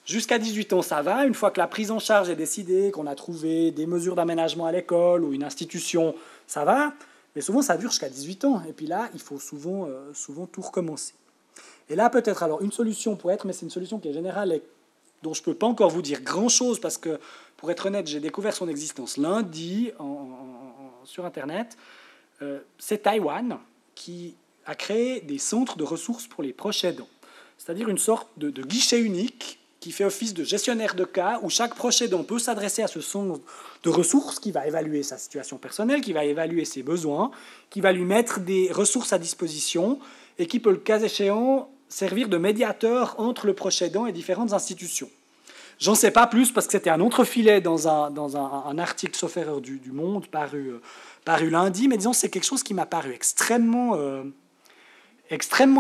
Jusqu'à 18 ans, ça va. Une fois que la prise en charge est décidée, qu'on a trouvé des mesures d'aménagement à l'école ou une institution, ça va. Mais souvent, ça dure jusqu'à 18 ans. Et puis là, il faut souvent tout recommencer. Et là, peut-être, alors, une solution pourrait être, mais c'est une solution qui est générale et dont je ne peux pas encore vous dire grand-chose, parce que, pour être honnête, j'ai découvert son existence lundi sur Internet. C'est Taïwan qui a créé des centres de ressources pour les proches aidants. C'est-à-dire une sorte de guichet unique qui fait office de gestionnaire de cas, où chaque proche aidant peut s'adresser à ce centre de ressources qui va évaluer sa situation personnelle, qui va évaluer ses besoins, qui va lui mettre des ressources à disposition et qui peut, le cas échéant, servir de médiateur entre le proche aidant et différentes institutions. J'en sais pas plus parce que c'était un autre filet dans un article, sauf erreur, du Monde paru lundi, mais disons c'est quelque chose qui m'a paru extrêmement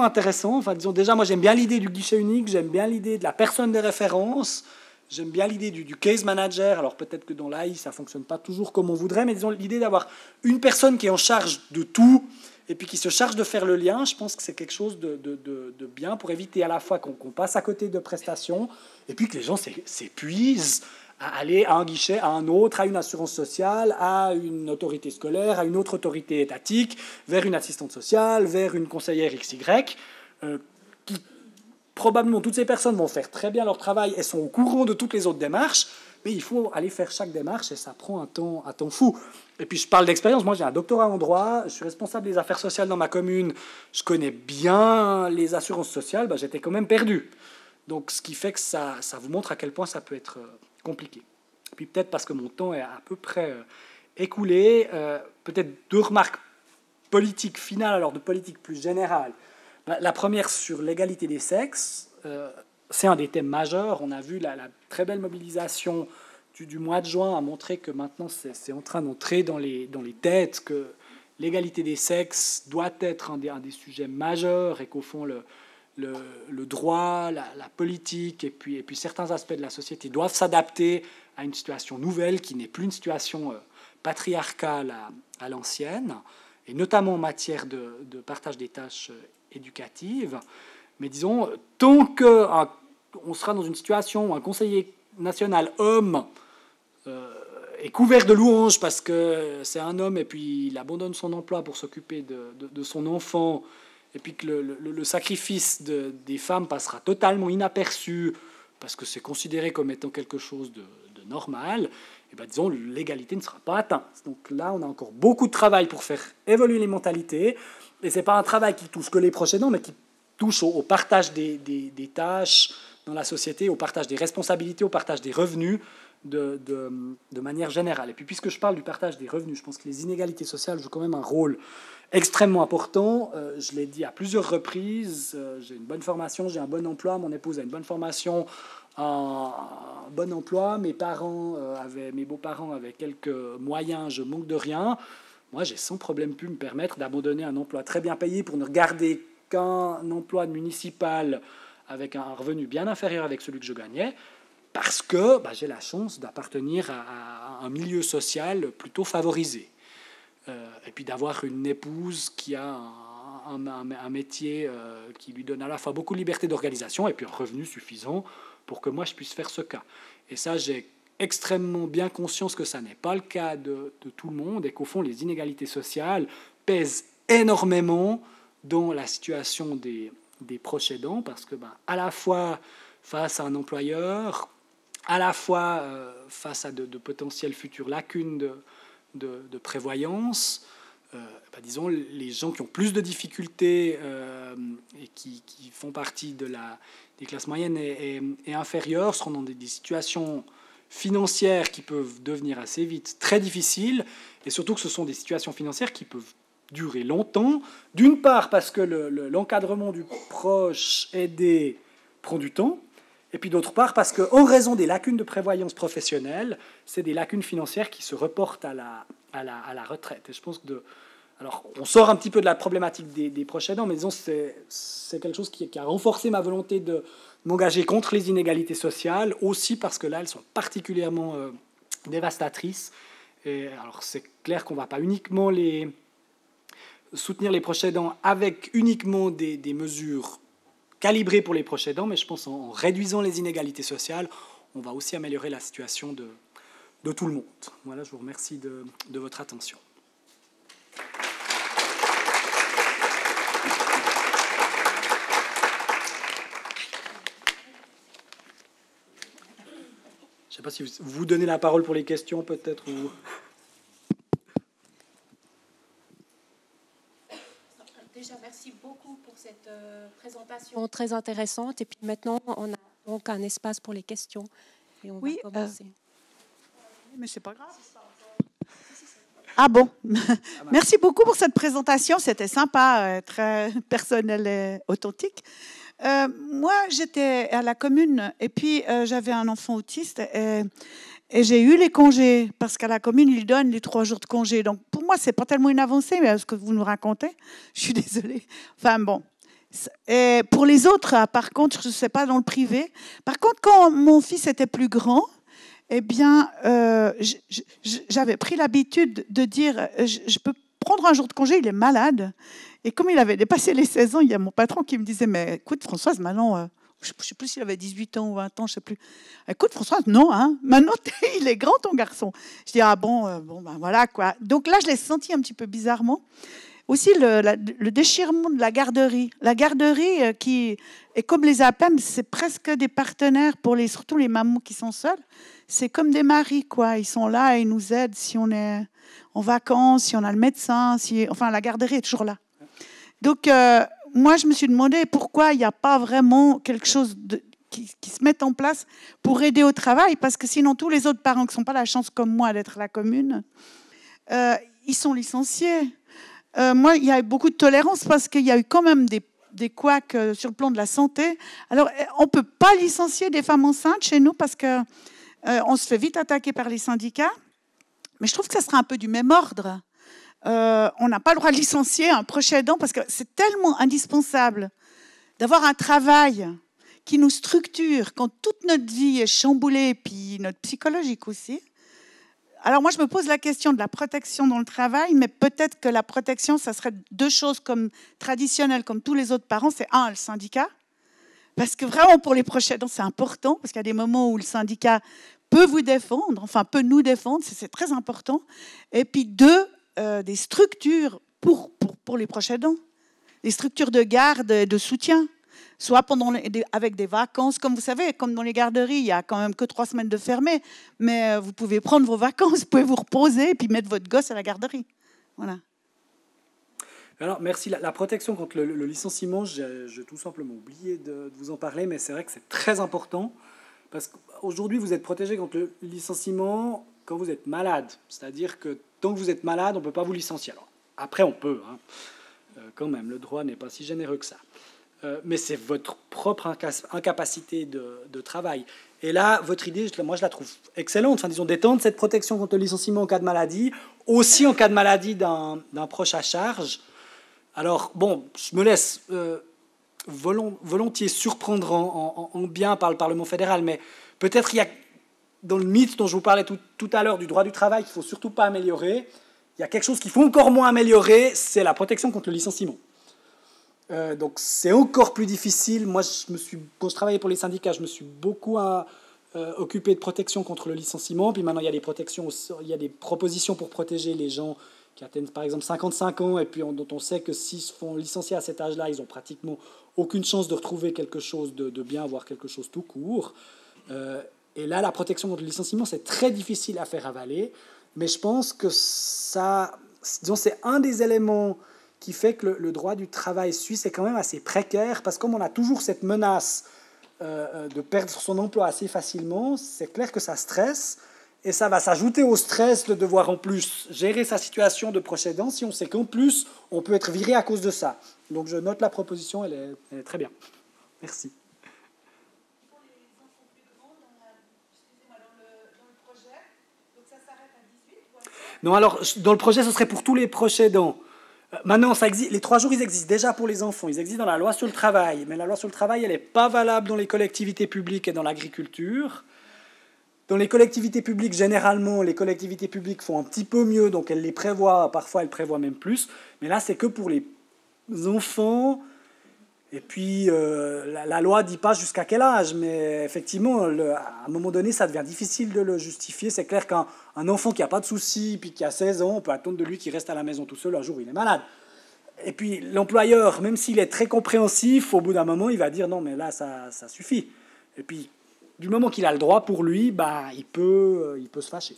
intéressant. Enfin, disons, déjà, moi, j'aime bien l'idée du guichet unique, j'aime bien l'idée de la personne de référence, j'aime bien l'idée du case manager. Alors, peut-être que dans l'AI, ça ne fonctionne pas toujours comme on voudrait, mais disons, l'idée d'avoir une personne qui est en charge de tout et puis qui se charge de faire le lien, je pense que c'est quelque chose de bien pour éviter à la fois qu'on passe à côté de prestations et puis que les gens s'épuisent à aller à un guichet, à un autre, à une assurance sociale, à une autorité scolaire, à une autre autorité étatique, vers une assistante sociale, vers une conseillère XY, qui, probablement, toutes ces personnes vont faire très bien leur travail et sont au courant de toutes les autres démarches, mais il faut aller faire chaque démarche et ça prend un temps fou. Et puis, je parle d'expérience. Moi, j'ai un doctorat en droit, je suis responsable des affaires sociales dans ma commune, je connais bien les assurances sociales, j'étais quand même perdu. Donc, ce qui fait que ça vous montre à quel point ça peut être compliqué. Puis peut-être parce que mon temps est à peu près écoulé, peut-être deux remarques politiques finales, alors de politique plus générale. La première sur l'égalité des sexes, c'est un des thèmes majeurs. On a vu la très belle mobilisation du mois de juin a montré que maintenant c'est en train d'entrer dans les têtes, que l'égalité des sexes doit être un des sujets majeurs et qu'au fond le droit, la politique et puis certains aspects de la société doivent s'adapter à une situation nouvelle qui n'est plus une situation patriarcale à l'ancienne, et notamment en matière de partage des tâches éducatives. Mais disons, tant qu'on sera dans une situation où un conseiller national homme est couvert de louanges parce que c'est un homme et puis il abandonne son emploi pour s'occuper de son enfant, et puis que le sacrifice des femmes passera totalement inaperçu parce que c'est considéré comme étant quelque chose de normal, et disons, l'égalité ne sera pas atteinte. Donc là, on a encore beaucoup de travail pour faire évoluer les mentalités, et ce n'est pas un travail qui touche que les proches aidants, mais qui touche au partage des tâches dans la société, au partage des responsabilités, au partage des revenus, de manière générale. Et puis, puisque je parle du partage des revenus, je pense que les inégalités sociales jouent quand même un rôle extrêmement important. Je l'ai dit à plusieurs reprises, j'ai une bonne formation, j'ai un bon emploi, mon épouse a une bonne formation, un bon emploi, mes beaux-parents avaient quelques moyens, je manque de rien. Moi, j'ai sans problème pu me permettre d'abandonner un emploi très bien payé pour ne regarder qu'un emploi municipal avec un revenu bien inférieur avec celui que je gagnais, parce que j'ai la chance d'appartenir à un milieu social plutôt favorisé. Et puis d'avoir une épouse qui a un métier qui lui donne à la fois beaucoup de liberté d'organisation et puis un revenu suffisant pour que moi je puisse faire ce cas. Et ça, j'ai extrêmement bien conscience que ça n'est pas le cas de tout le monde et qu'au fond, les inégalités sociales pèsent énormément dans la situation des proches aidants, parce que à la fois face à un employeur, à la fois face à de potentielles futures lacunes de prévoyance, disons, les gens qui ont plus de difficultés et qui font partie des classes moyennes et inférieures seront dans des situations financières qui peuvent devenir assez vite très difficiles, et surtout que ce sont des situations financières qui peuvent durer longtemps, d'une part parce que l'encadrement du proche aidé prend du temps, et puis d'autre part parce qu'en raison des lacunes de prévoyance professionnelle, c'est des lacunes financières qui se reportent à la retraite. Et je pense que alors, on sort un petit peu de la problématique des proches aidants, mais disons c'est quelque chose qui a renforcé ma volonté de m'engager contre les inégalités sociales, aussi parce que là, elles sont particulièrement dévastatrices. Et alors, c'est clair qu'on ne va pas uniquement soutenir les proches aidants avec uniquement des mesures calibrées pour les proches aidants, mais je pense en réduisant les inégalités sociales, on va aussi améliorer la situation de tout le monde. Voilà, je vous remercie de votre attention. Je ne sais pas si vous donnez la parole pour les questions, peut-être. Ou... Déjà, merci beaucoup pour cette présentation très intéressante. Et puis maintenant, on a donc un espace pour les questions. Et on va commencer. Mais c'est pas grave. Ah bon. Merci beaucoup pour cette présentation. C'était sympa, très personnel et authentique. Moi, j'étais à la commune et puis j'avais un enfant autiste et j'ai eu les congés parce qu'à la commune, ils donnent les 3 jours de congés. Donc, pour moi, c'est pas tellement une avancée, mais ce que vous nous racontez, je suis désolée. Enfin, bon. Et pour les autres, par contre, je ne sais pas, dans le privé. Par contre, quand mon fils était plus grand, eh bien, j'avais pris l'habitude de dire, je peux prendre un jour de congé, il est malade. Et comme il avait dépassé les 16 ans, il y a mon patron qui me disait, mais écoute Françoise, maintenant, je ne sais plus s'il avait 18 ans ou 20 ans, je ne sais plus. Écoute Françoise, non, hein, maintenant il est grand ton garçon. Je dis, ah bon, voilà quoi. Donc là, je l'ai senti un petit peu bizarrement. Aussi, le déchirement de la garderie. La garderie qui est comme les APEM, c'est presque des partenaires pour surtout les mamans qui sont seules. C'est comme des maris, quoi. Ils sont là et ils nous aident si on est en vacances, si on a le médecin. Enfin, la garderie est toujours là. Donc, moi, je me suis demandé pourquoi il n'y a pas vraiment quelque chose qui se mette en place pour aider au travail, parce que sinon, tous les autres parents qui n'ont pas la chance, comme moi, d'être à la commune, ils sont licenciés. Moi, il y a eu beaucoup de tolérance parce qu'il y a eu quand même des couacs sur le plan de la santé. Alors, on ne peut pas licencier des femmes enceintes chez nous parce qu'on se fait vite attaquer par les syndicats. Mais je trouve que ça sera un peu du même ordre. On n'a pas le droit de licencier un proche aidant parce que c'est tellement indispensable d'avoir un travail qui nous structure quand toute notre vie est chamboulée, puis notre psychologique aussi. Alors moi, je me pose la question de la protection dans le travail, mais peut-être que la protection, ça serait 2 choses comme traditionnelles, comme tous les autres parents. C'est le syndicat, parce que vraiment pour les proches aidants, c'est important, parce qu'il y a des moments où le syndicat peut vous défendre, enfin peut nous défendre, c'est très important. Et puis 2, des structures pour les proches aidants, des structures de garde, de soutien, soit avec des vacances. Comme vous savez, comme dans les garderies, il n'y a quand même que 3 semaines de fermé, mais vous pouvez prendre vos vacances, vous pouvez vous reposer et puis mettre votre gosse à la garderie. Voilà. Alors, merci. La protection contre le licenciement, j'ai tout simplement oublié de vous en parler, mais c'est vrai que c'est très important, parce qu'aujourd'hui, vous êtes protégé contre le licenciement quand vous êtes malade. C'est-à-dire que tant que vous êtes malade, on ne peut pas vous licencier. Alors, après, on peut, hein. Quand même, le droit n'est pas si généreux que ça. Mais c'est votre propre incapacité de travail. Et là, votre idée, moi, je la trouve excellente. Enfin, disons, d'étendre cette protection contre le licenciement en cas de maladie, aussi en cas de maladie d'un proche à charge. Alors, bon, je me laisse volontiers surprendre en bien par le Parlement fédéral, mais peut-être il y a, dans le mythe dont je vous parlais tout à l'heure du droit du travail, qu'il ne faut surtout pas améliorer, il y a quelque chose qu'il faut encore moins améliorer, c'est la protection contre le licenciement. Donc c'est encore plus difficile. Moi, quand je travaillais pour les syndicats, je me suis beaucoup occupé de protection contre le licenciement. Puis maintenant, il y a des propositions pour protéger les gens qui atteignent par exemple 55 ans et puis dont on sait que s'ils se font licencier à cet âge-là, ils n'ont pratiquement aucune chance de retrouver quelque chose de bien, voire quelque chose tout court. Et là, la protection contre le licenciement, c'est très difficile à faire avaler. Mais je pense que c'est un des éléments qui fait que le droit du travail suisse est quand même assez précaire, parce que comme on a toujours cette menace de perdre son emploi assez facilement, c'est clair que ça stresse, et ça va s'ajouter au stress de devoir en plus gérer sa situation de proche aidant si on sait qu'en plus on peut être viré à cause de ça. Donc je note la proposition, elle est très bien. Merci. Pour les enfants plus grands, excusez-moi, dans le projet, donc ça s'arrête à 18 ou Non, alors dans le projet, ce serait pour tous les proches aidants. Maintenant, les 3 jours, ils existent déjà pour les enfants. Ils existent dans la loi sur le travail. Mais la loi sur le travail, elle n'est pas valable dans les collectivités publiques et dans l'agriculture. Dans les collectivités publiques, généralement, les collectivités publiques font un petit peu mieux, donc elles les prévoient. Parfois, elles prévoient même plus. Mais là, c'est que pour les enfants. Et puis, la loi ne dit pas jusqu'à quel âge. Mais effectivement, à un moment donné, ça devient difficile de le justifier. C'est clair qu'un enfant qui n'a pas de soucis, puis qui a 16 ans, on peut attendre de lui qu'il reste à la maison tout seul un jour où il est malade. Et puis, l'employeur, même s'il est très compréhensif, au bout d'un moment, il va dire non, mais là, ça suffit. Et puis, du moment qu'il a le droit pour lui, il peut se fâcher.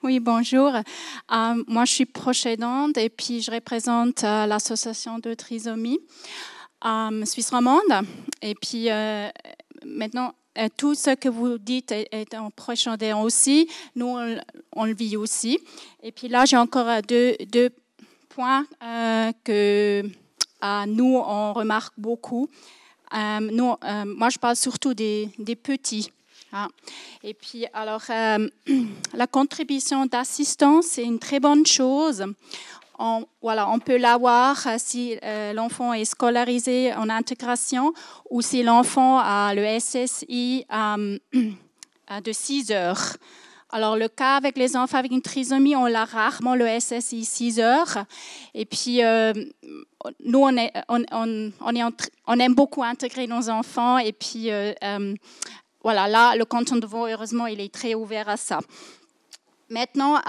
Oui, bonjour. Moi, je suis proche aidante et puis je représente l'association de trisomie suisse romande. Et puis maintenant, tout ce que vous dites est en proche aidant aussi. Nous, on le vit aussi. Et puis là, j'ai encore deux points que nous, on remarque beaucoup. Moi, je parle surtout des petits. Et puis, alors, la contribution d'assistance, c'est une très bonne chose. On peut l'avoir si l'enfant est scolarisé en intégration ou si l'enfant a le SSI de 6 heures. Alors, le cas avec les enfants avec une trisomie, on l'a rarement le SSI 6 heures. Et puis, nous, on aime beaucoup intégrer nos enfants. Et puis, voilà, là, le canton de Vaud, heureusement, il est très ouvert à ça. Maintenant,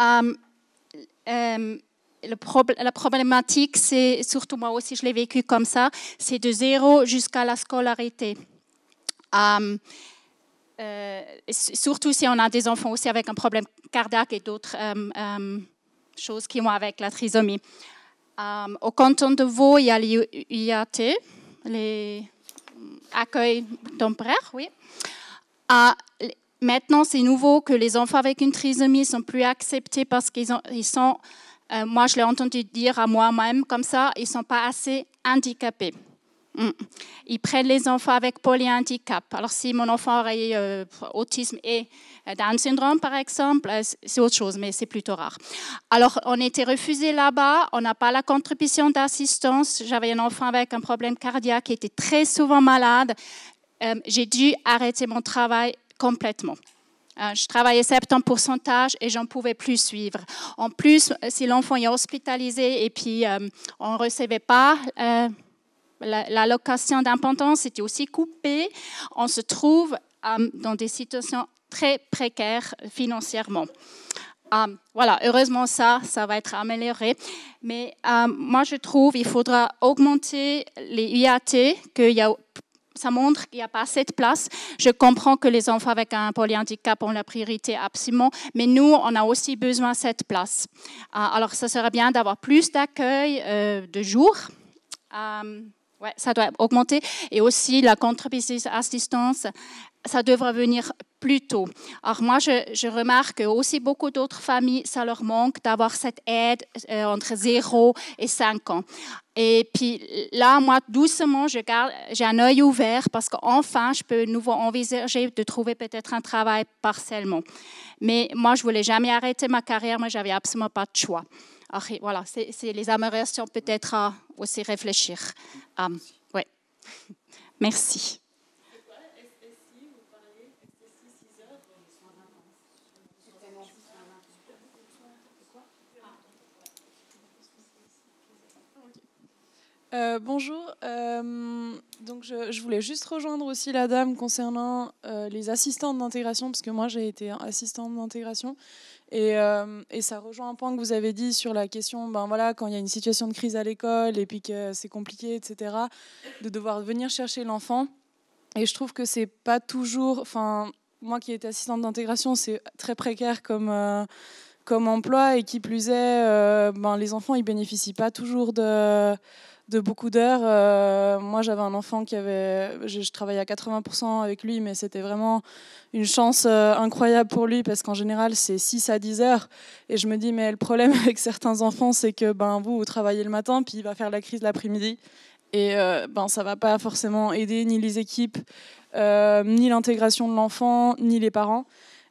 la problématique, c'est, surtout moi aussi, je l'ai vécu comme ça, c'est de 0 jusqu'à la scolarité. Surtout si on a des enfants aussi avec un problème cardiaque et d'autres choses qui vont avec la trisomie. Au canton de Vaud, il y a les UAT, les accueils temporaires, oui. Maintenant, c'est nouveau que les enfants avec une trisomie ne sont plus acceptés parce qu'ils sont, moi je l'ai entendu dire à moi-même comme ça, ils ne sont pas assez handicapés. Ils prennent les enfants avec polyhandicap. Alors si mon enfant aurait autisme et Down syndrome par exemple, c'est autre chose, mais c'est plutôt rare. Alors on était refusés là-bas, on n'a pas la contribution d'assistance. J'avais un enfant avec un problème cardiaque qui était très souvent malade. J'ai dû arrêter mon travail complètement. Je travaillais 70% et j'en pouvais plus suivre. En plus, si l'enfant est hospitalisé et puis on ne recevait pas l'allocation d'importance, c'était aussi coupé. On se trouve dans des situations très précaires financièrement. Voilà, heureusement ça va être amélioré. Mais moi, je trouve qu'il faudra augmenter les UAT, ça montre qu'il n'y a pas assez de place. Je comprends que les enfants avec un polyhandicap ont la priorité absolument, mais nous, on a aussi besoin de cette place. Alors, ça serait bien d'avoir plus d'accueil de jour. Ouais, ça doit augmenter. Et aussi la contribution d'assistance. ça devrait venir plus tôt. Alors moi, je remarque que aussi beaucoup d'autres familles, ça leur manque d'avoir cette aide entre 0 et 5 ans. Et puis là, moi, doucement, j'ai un œil ouvert parce qu'enfin, je peux de nouveau envisager de trouver peut-être un travail partiellement. Mais moi, je ne voulais jamais arrêter ma carrière, moi, je n'avais absolument pas de choix. Alors, voilà, c'est les améliorations peut-être à aussi réfléchir. Ouais. Merci. Bonjour, donc je voulais juste rejoindre aussi la dame concernant les assistantes d'intégration, parce que moi j'ai été assistante d'intégration et ça rejoint un point que vous avez dit sur la question, ben voilà, quand il y a une situation de crise à l'école et puis que c'est compliqué, etc., de devoir venir chercher l'enfant. Et je trouve que c'est pas toujours, enfin moi qui ai été assistante d'intégration, c'est très précaire comme emploi, et qui plus est, ben, les enfants ils bénéficient pas toujours de beaucoup d'heures. Moi, j'avais un enfant je travaillais à 80% avec lui, mais c'était vraiment une chance incroyable pour lui, parce qu'en général, c'est 6 à 10 heures. Et je me dis, mais le problème avec certains enfants, c'est que vous travaillez le matin, puis il va faire la crise l'après-midi. Et ça va pas forcément aider ni les équipes, ni l'intégration de l'enfant, ni les parents.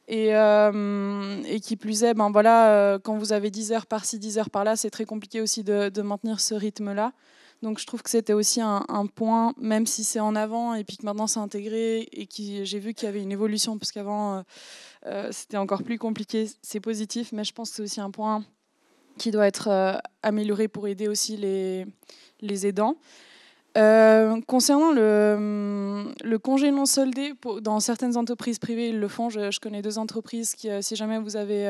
Et qui plus est, quand vous avez 10 heures par-ci, 10 heures par-là, c'est très compliqué aussi de maintenir ce rythme-là. Donc je trouve que c'était aussi un point, même si c'est en avant et puis que maintenant c'est intégré, et j'ai vu qu'il y avait une évolution, parce qu'avant c'était encore plus compliqué. C'est positif, mais je pense que c'est aussi un point qui doit être amélioré pour aider aussi les aidants. Concernant le congé non soldé, dans certaines entreprises privées, ils le font. Je connais 2 entreprises qui, si jamais vous avez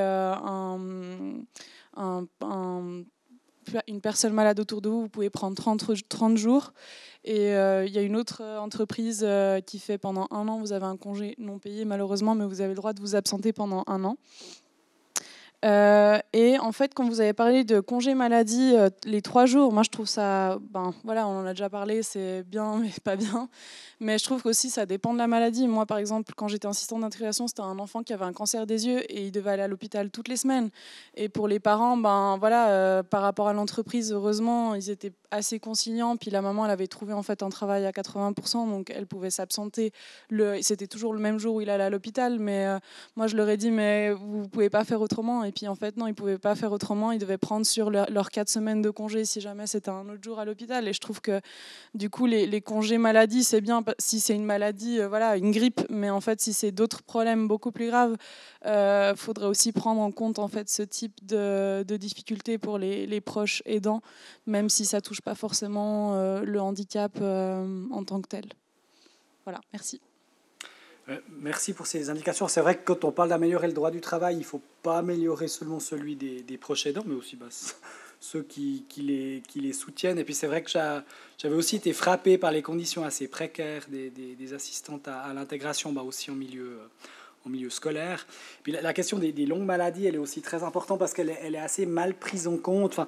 une personne malade autour de vous, vous pouvez prendre 30 jours. Et il y a une autre entreprise qui fait pendant 1 an, vous avez un congé non payé malheureusement, mais vous avez le droit de vous absenter pendant 1 an. Et en fait, quand vous avez parlé de congé maladie, les 3 jours, moi je trouve ça, on en a déjà parlé, c'est bien mais pas bien. Mais je trouve qu'aussi ça dépend de la maladie. Moi par exemple, quand j'étais assistante d'intégration, c'était un enfant qui avait un cancer des yeux et il devait aller à l'hôpital toutes les semaines. Et pour les parents, par rapport à l'entreprise, heureusement, ils étaient assez conciliants. Puis la maman, elle avait trouvé en fait un travail à 80%, donc elle pouvait s'absenter. C'était toujours le même jour où il allait à l'hôpital, mais moi je leur ai dit, mais vous pouvez pas faire autrement. Et puis en fait non, ils pouvaient pas faire autrement. Ils devaient prendre sur leurs 4 semaines de congé si jamais c'était un autre jour à l'hôpital. Et je trouve que du coup les congés maladie, c'est bien si c'est une maladie, une grippe, mais en fait si c'est d'autres problèmes beaucoup plus graves, faudrait aussi prendre en compte en fait ce type de difficultés pour les proches aidants, même si ça touche pas forcément le handicap en tant que tel. Voilà, merci. Merci pour ces indications. C'est vrai que quand on parle d'améliorer le droit du travail, il ne faut pas améliorer seulement celui des proches aidants, mais aussi ceux qui les soutiennent. Et puis c'est vrai que j'avais aussi été frappé par les conditions assez précaires des assistantes à l'intégration, aussi en milieu scolaire. Puis la question des longues maladies, elle est aussi très importante parce qu'elle est assez mal prise en compte. Enfin,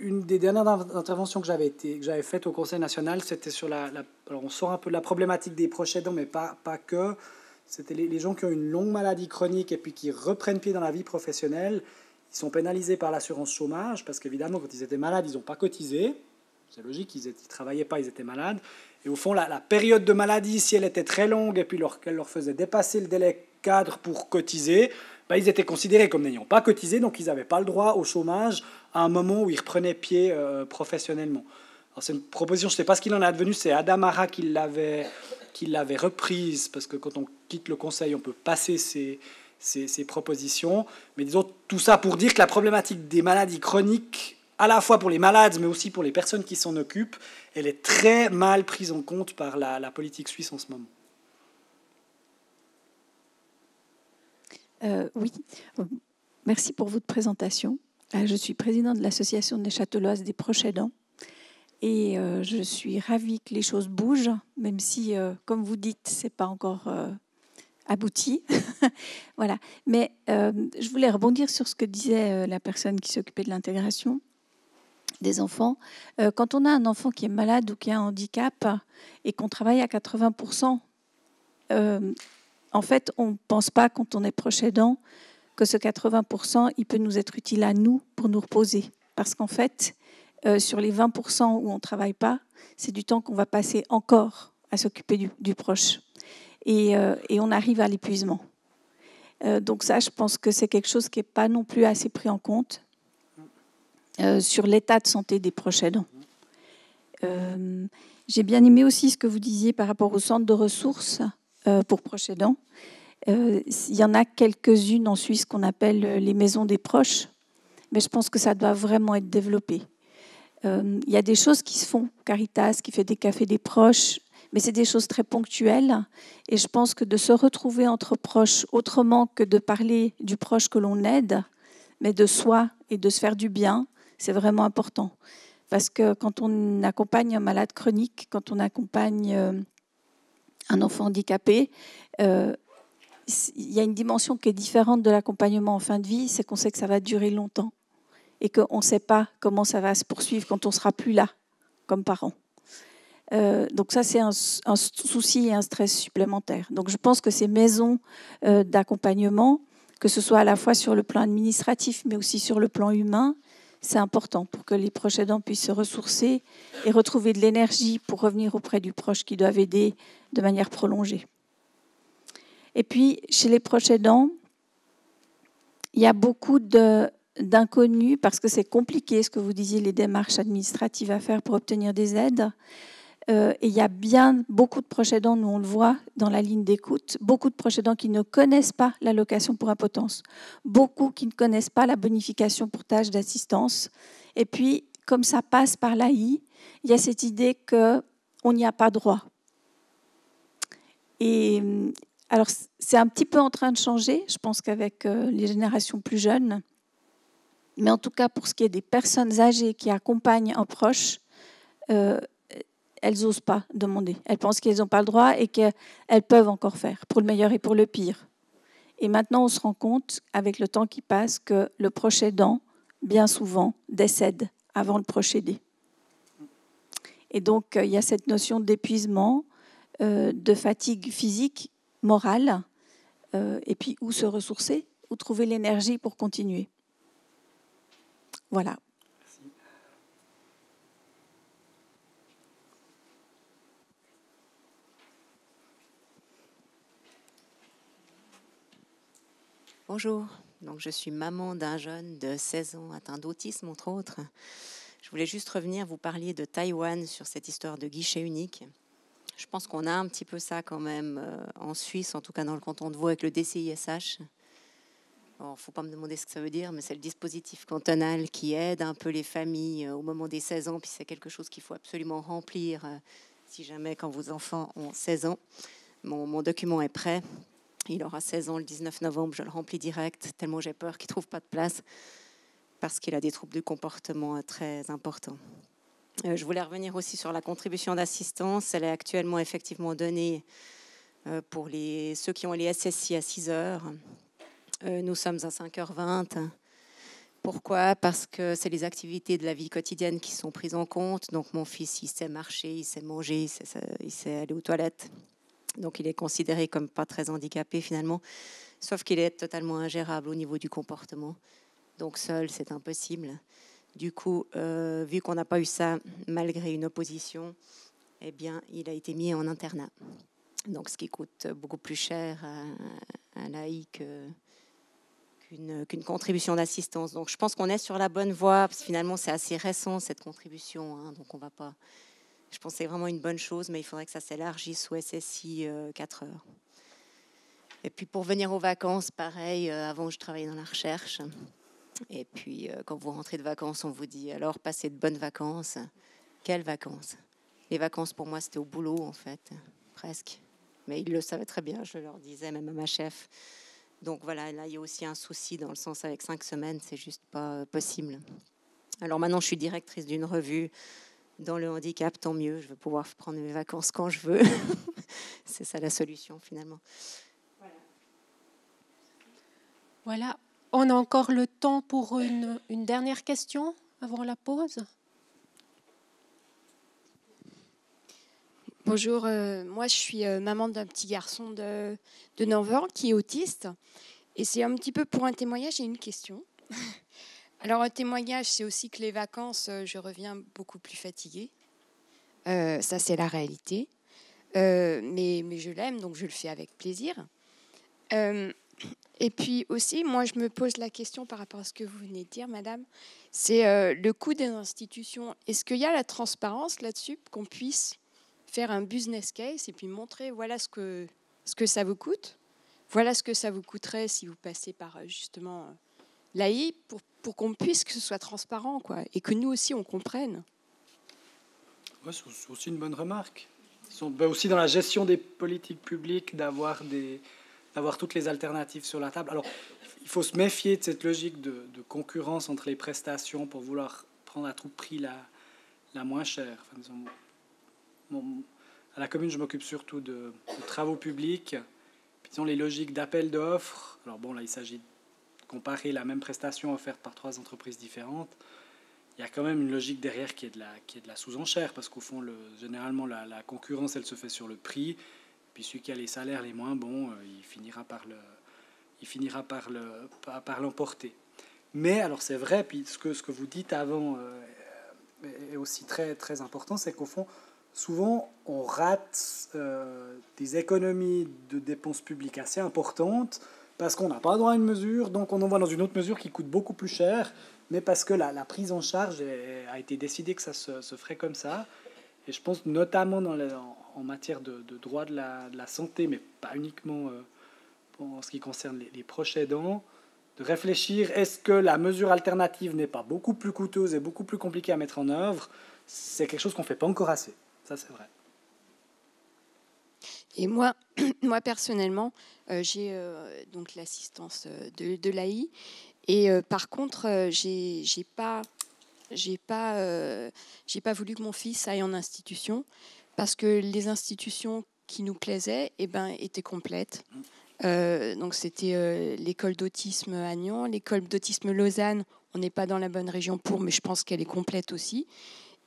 une des dernières interventions que j'avais faites au Conseil national, c'était sur alors on sort un peu de la problématique des proches aidants, mais pas que. C'était les gens qui ont une longue maladie chronique et puis qui reprennent pied dans la vie professionnelle. Ils sont pénalisés par l'assurance chômage parce qu'évidemment, quand ils étaient malades, ils n'ont pas cotisé. C'est logique, ils ne travaillaient pas, ils étaient malades. Et au fond, la période de maladie, si elle était très longue et puis qu'elle leur faisait dépasser le délai cadre pour cotiser, ils étaient considérés comme n'ayant pas cotisé, donc ils n'avaient pas le droit au chômage à un moment où ils reprenaient pied professionnellement. Alors c'est une proposition, je ne sais pas ce qu'il en est advenu, c'est Adam Hara qui l'avait reprise, parce que quand on quitte le Conseil, on peut passer ces propositions. Mais disons, tout ça pour dire que la problématique des maladies chroniques, à la fois pour les malades, mais aussi pour les personnes qui s'en occupent, elle est très mal prise en compte par la politique suisse en ce moment. Oui, merci pour votre présentation. Je suis présidente de l'association des Châteloises des proches aidants et je suis ravie que les choses bougent, même si, comme vous dites, ce n'est pas encore abouti. Voilà. Mais je voulais rebondir sur ce que disait la personne qui s'occupait de l'intégration des enfants. Quand on a un enfant qui est malade ou qui a un handicap et qu'on travaille à 80%, en fait, on ne pense pas, quand on est proche aidant, que ce 80%, il peut nous être utile à nous pour nous reposer. Parce qu'en fait, sur les 20% où on ne travaille pas, c'est du temps qu'on va passer encore à s'occuper du proche. Et on arrive à l'épuisement. Donc ça, je pense que c'est quelque chose qui n'est pas non plus assez pris en compte sur l'état de santé des proches aidants. J'ai bien aimé aussi ce que vous disiez par rapport au centre de ressources pour proches aidants. Il y en a quelques-unes en Suisse qu'on appelle les maisons des proches, mais je pense que ça doit vraiment être développé. Il y a des choses qui se font, Caritas qui fait des cafés des proches, mais c'est des choses très ponctuelles. Et je pense que de se retrouver entre proches autrement que de parler du proche que l'on aide, mais de soi et de se faire du bien, c'est vraiment important. Parce que quand on accompagne un malade chronique, quand on accompagne un enfant handicapé, il y a une dimension qui est différente de l'accompagnement en fin de vie, c'est qu'on sait que ça va durer longtemps et qu'on ne sait pas comment ça va se poursuivre quand on ne sera plus là comme parent. Donc ça, c'est un souci et un stress supplémentaire. Donc je pense que ces maisons d'accompagnement, que ce soit à la fois sur le plan administratif, mais aussi sur le plan humain, c'est important pour que les proches aidants puissent se ressourcer et retrouver de l'énergie pour revenir auprès du proche qui doivent aider de manière prolongée. Et puis, chez les proches aidants, il y a beaucoup d'inconnus parce que c'est compliqué, ce que vous disiez, les démarches administratives à faire pour obtenir des aides. Et il y a bien beaucoup de proches aidants, nous on le voit dans la ligne d'écoute, beaucoup de proches aidants qui ne connaissent pas l'allocation pour impotence, beaucoup qui ne connaissent pas la bonification pour tâches d'assistance. Et puis, comme ça passe par l'AI, il y a cette idée qu'on n'y a pas droit. Et alors, c'est un petit peu en train de changer, je pense qu'avec les générations plus jeunes, mais en tout cas, pour ce qui est des personnes âgées qui accompagnent un proche, elles n'osent pas demander. Elles pensent qu'elles n'ont pas le droit et qu'elles peuvent encore faire, pour le meilleur et pour le pire. Et maintenant, on se rend compte, avec le temps qui passe, que le proche aidant, bien souvent, décède avant le proche aidé. Et donc, il y a cette notion d'épuisement, de fatigue physique, morale, et puis où se ressourcer, où trouver l'énergie pour continuer. Voilà. Bonjour, donc je suis maman d'un jeune de 16 ans atteint d'autisme, entre autres. Je voulais juste revenir, vous parliez de Taïwan sur cette histoire de guichet unique. Je pense qu'on a un petit peu ça quand même en Suisse, en tout cas dans le canton de Vaud avec le DCISH. Il ne faut pas me demander ce que ça veut dire, mais c'est le dispositif cantonal qui aide un peu les familles au moment des 16 ans, puis c'est quelque chose qu'il faut absolument remplir si jamais quand vos enfants ont 16 ans. Mon document est prêt. Il aura 16 ans le 19 novembre, je le remplis direct, tellement j'ai peur qu'il ne trouve pas de place parce qu'il a des troubles de comportement très importants. Je voulais revenir aussi sur la contribution d'assistance. Elle est actuellement effectivement donnée pour ceux qui ont les SSI à 6 heures. Nous sommes à 5h20. Pourquoi ? Parce que c'est les activités de la vie quotidienne qui sont prises en compte. Donc mon fils, il sait marcher, il sait manger, il sait aller aux toilettes. Donc, il est considéré comme pas très handicapé finalement, sauf qu'il est totalement ingérable au niveau du comportement. Donc, seul, c'est impossible. Du coup, vu qu'on n'a pas eu ça malgré une opposition, eh bien, il a été mis en internat. Donc, ce qui coûte beaucoup plus cher à l'AI qu'une contribution d'assistance. Donc, je pense qu'on est sur la bonne voie, parce que finalement, c'est assez récent, cette contribution. Donc, on va pas... Je pense que c'est vraiment une bonne chose, mais il faudrait que ça s'élargisse au SSI 4 heures. Et puis pour venir aux vacances, pareil, avant je travaillais dans la recherche. Et puis quand vous rentrez de vacances, on vous dit alors passez de bonnes vacances. Quelles vacances ? Les vacances pour moi c'était au boulot en fait, presque. Mais ils le savaient très bien, je leur disais même à ma chef. Donc voilà, là il y a aussi un souci dans le sens avec 5 semaines, c'est juste pas possible. Alors maintenant je suis directrice d'une revue dans le handicap, tant mieux, je vais pouvoir prendre mes vacances quand je veux. C'est ça la solution finalement. Voilà, on a encore le temps pour une dernière question avant la pause. Bonjour, moi je suis maman d'un petit garçon de 9 ans qui est autiste. Et c'est un petit peu pour un témoignage et une question. Alors un témoignage, c'est aussi que les vacances, je reviens beaucoup plus fatiguée. Ça, c'est la réalité. Mais je l'aime, donc je le fais avec plaisir. Et puis aussi, moi, je me pose la question par rapport à ce que vous venez de dire, madame. C'est le coût des institutions. Est-ce qu'il y a la transparence là-dessus, qu'on puisse faire un business case et puis montrer voilà ce que ça vous coûte, voilà ce que ça vous coûterait si vous passez par justement l'AI pour qu'on puisse que ce soit transparent, quoi, et que nous aussi on comprenne. Ouais, c'est aussi une bonne remarque. Aussi dans la gestion des politiques publiques, d'avoir toutes les alternatives sur la table. Alors, il faut se méfier de cette logique de concurrence entre les prestations pour vouloir prendre à tout prix la moins chère. Enfin, disons, à la commune, je m'occupe surtout de travaux publics. Puis, disons, les logiques d'appel d'offres. Alors bon, là, il s'agit de comparer la même prestation offerte par 3 entreprises différentes. Il y a quand même une logique derrière qui est de la sous-enchère, parce qu'au fond, généralement, la concurrence, elle se fait sur le prix. Puis celui qui a les salaires les moins bons, il finira par l'emporter. Mais alors c'est vrai, puis ce que vous dites avant est aussi très, très important, c'est qu'au fond, souvent, on rate des économies de dépenses publiques assez importantes parce qu'on n'a pas droit à une mesure, donc on en va dans une autre mesure qui coûte beaucoup plus cher, mais parce que la prise en charge a été décidée que ça se ferait comme ça. Et je pense notamment en matière de droit de la santé, mais pas uniquement en ce qui concerne les proches aidants, de réfléchir, est-ce que la mesure alternative n'est pas beaucoup plus coûteuse et beaucoup plus compliquée à mettre en œuvre? C'est quelque chose qu'on ne fait pas encore assez. Ça, c'est vrai. Et moi personnellement, j'ai donc l'assistance de l'AI. Et par contre, j'ai pas voulu que mon fils aille en institution parce que les institutions qui nous plaisaient étaient complètes. Donc c'était l'école d'autisme à Nyon, l'école d'autisme Lausanne. On n'est pas dans la bonne région mais je pense qu'elle est complète aussi.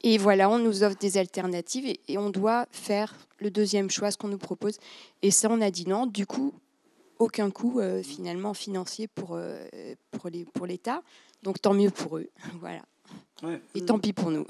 Et voilà, on nous offre des alternatives et on doit faire le deuxième choix, ce qu'on nous propose. Et ça, on a dit non. Du coup, aucun coût finalement financier pour l'État. Donc tant mieux pour eux. Voilà. Ouais. Et tant pis pour nous.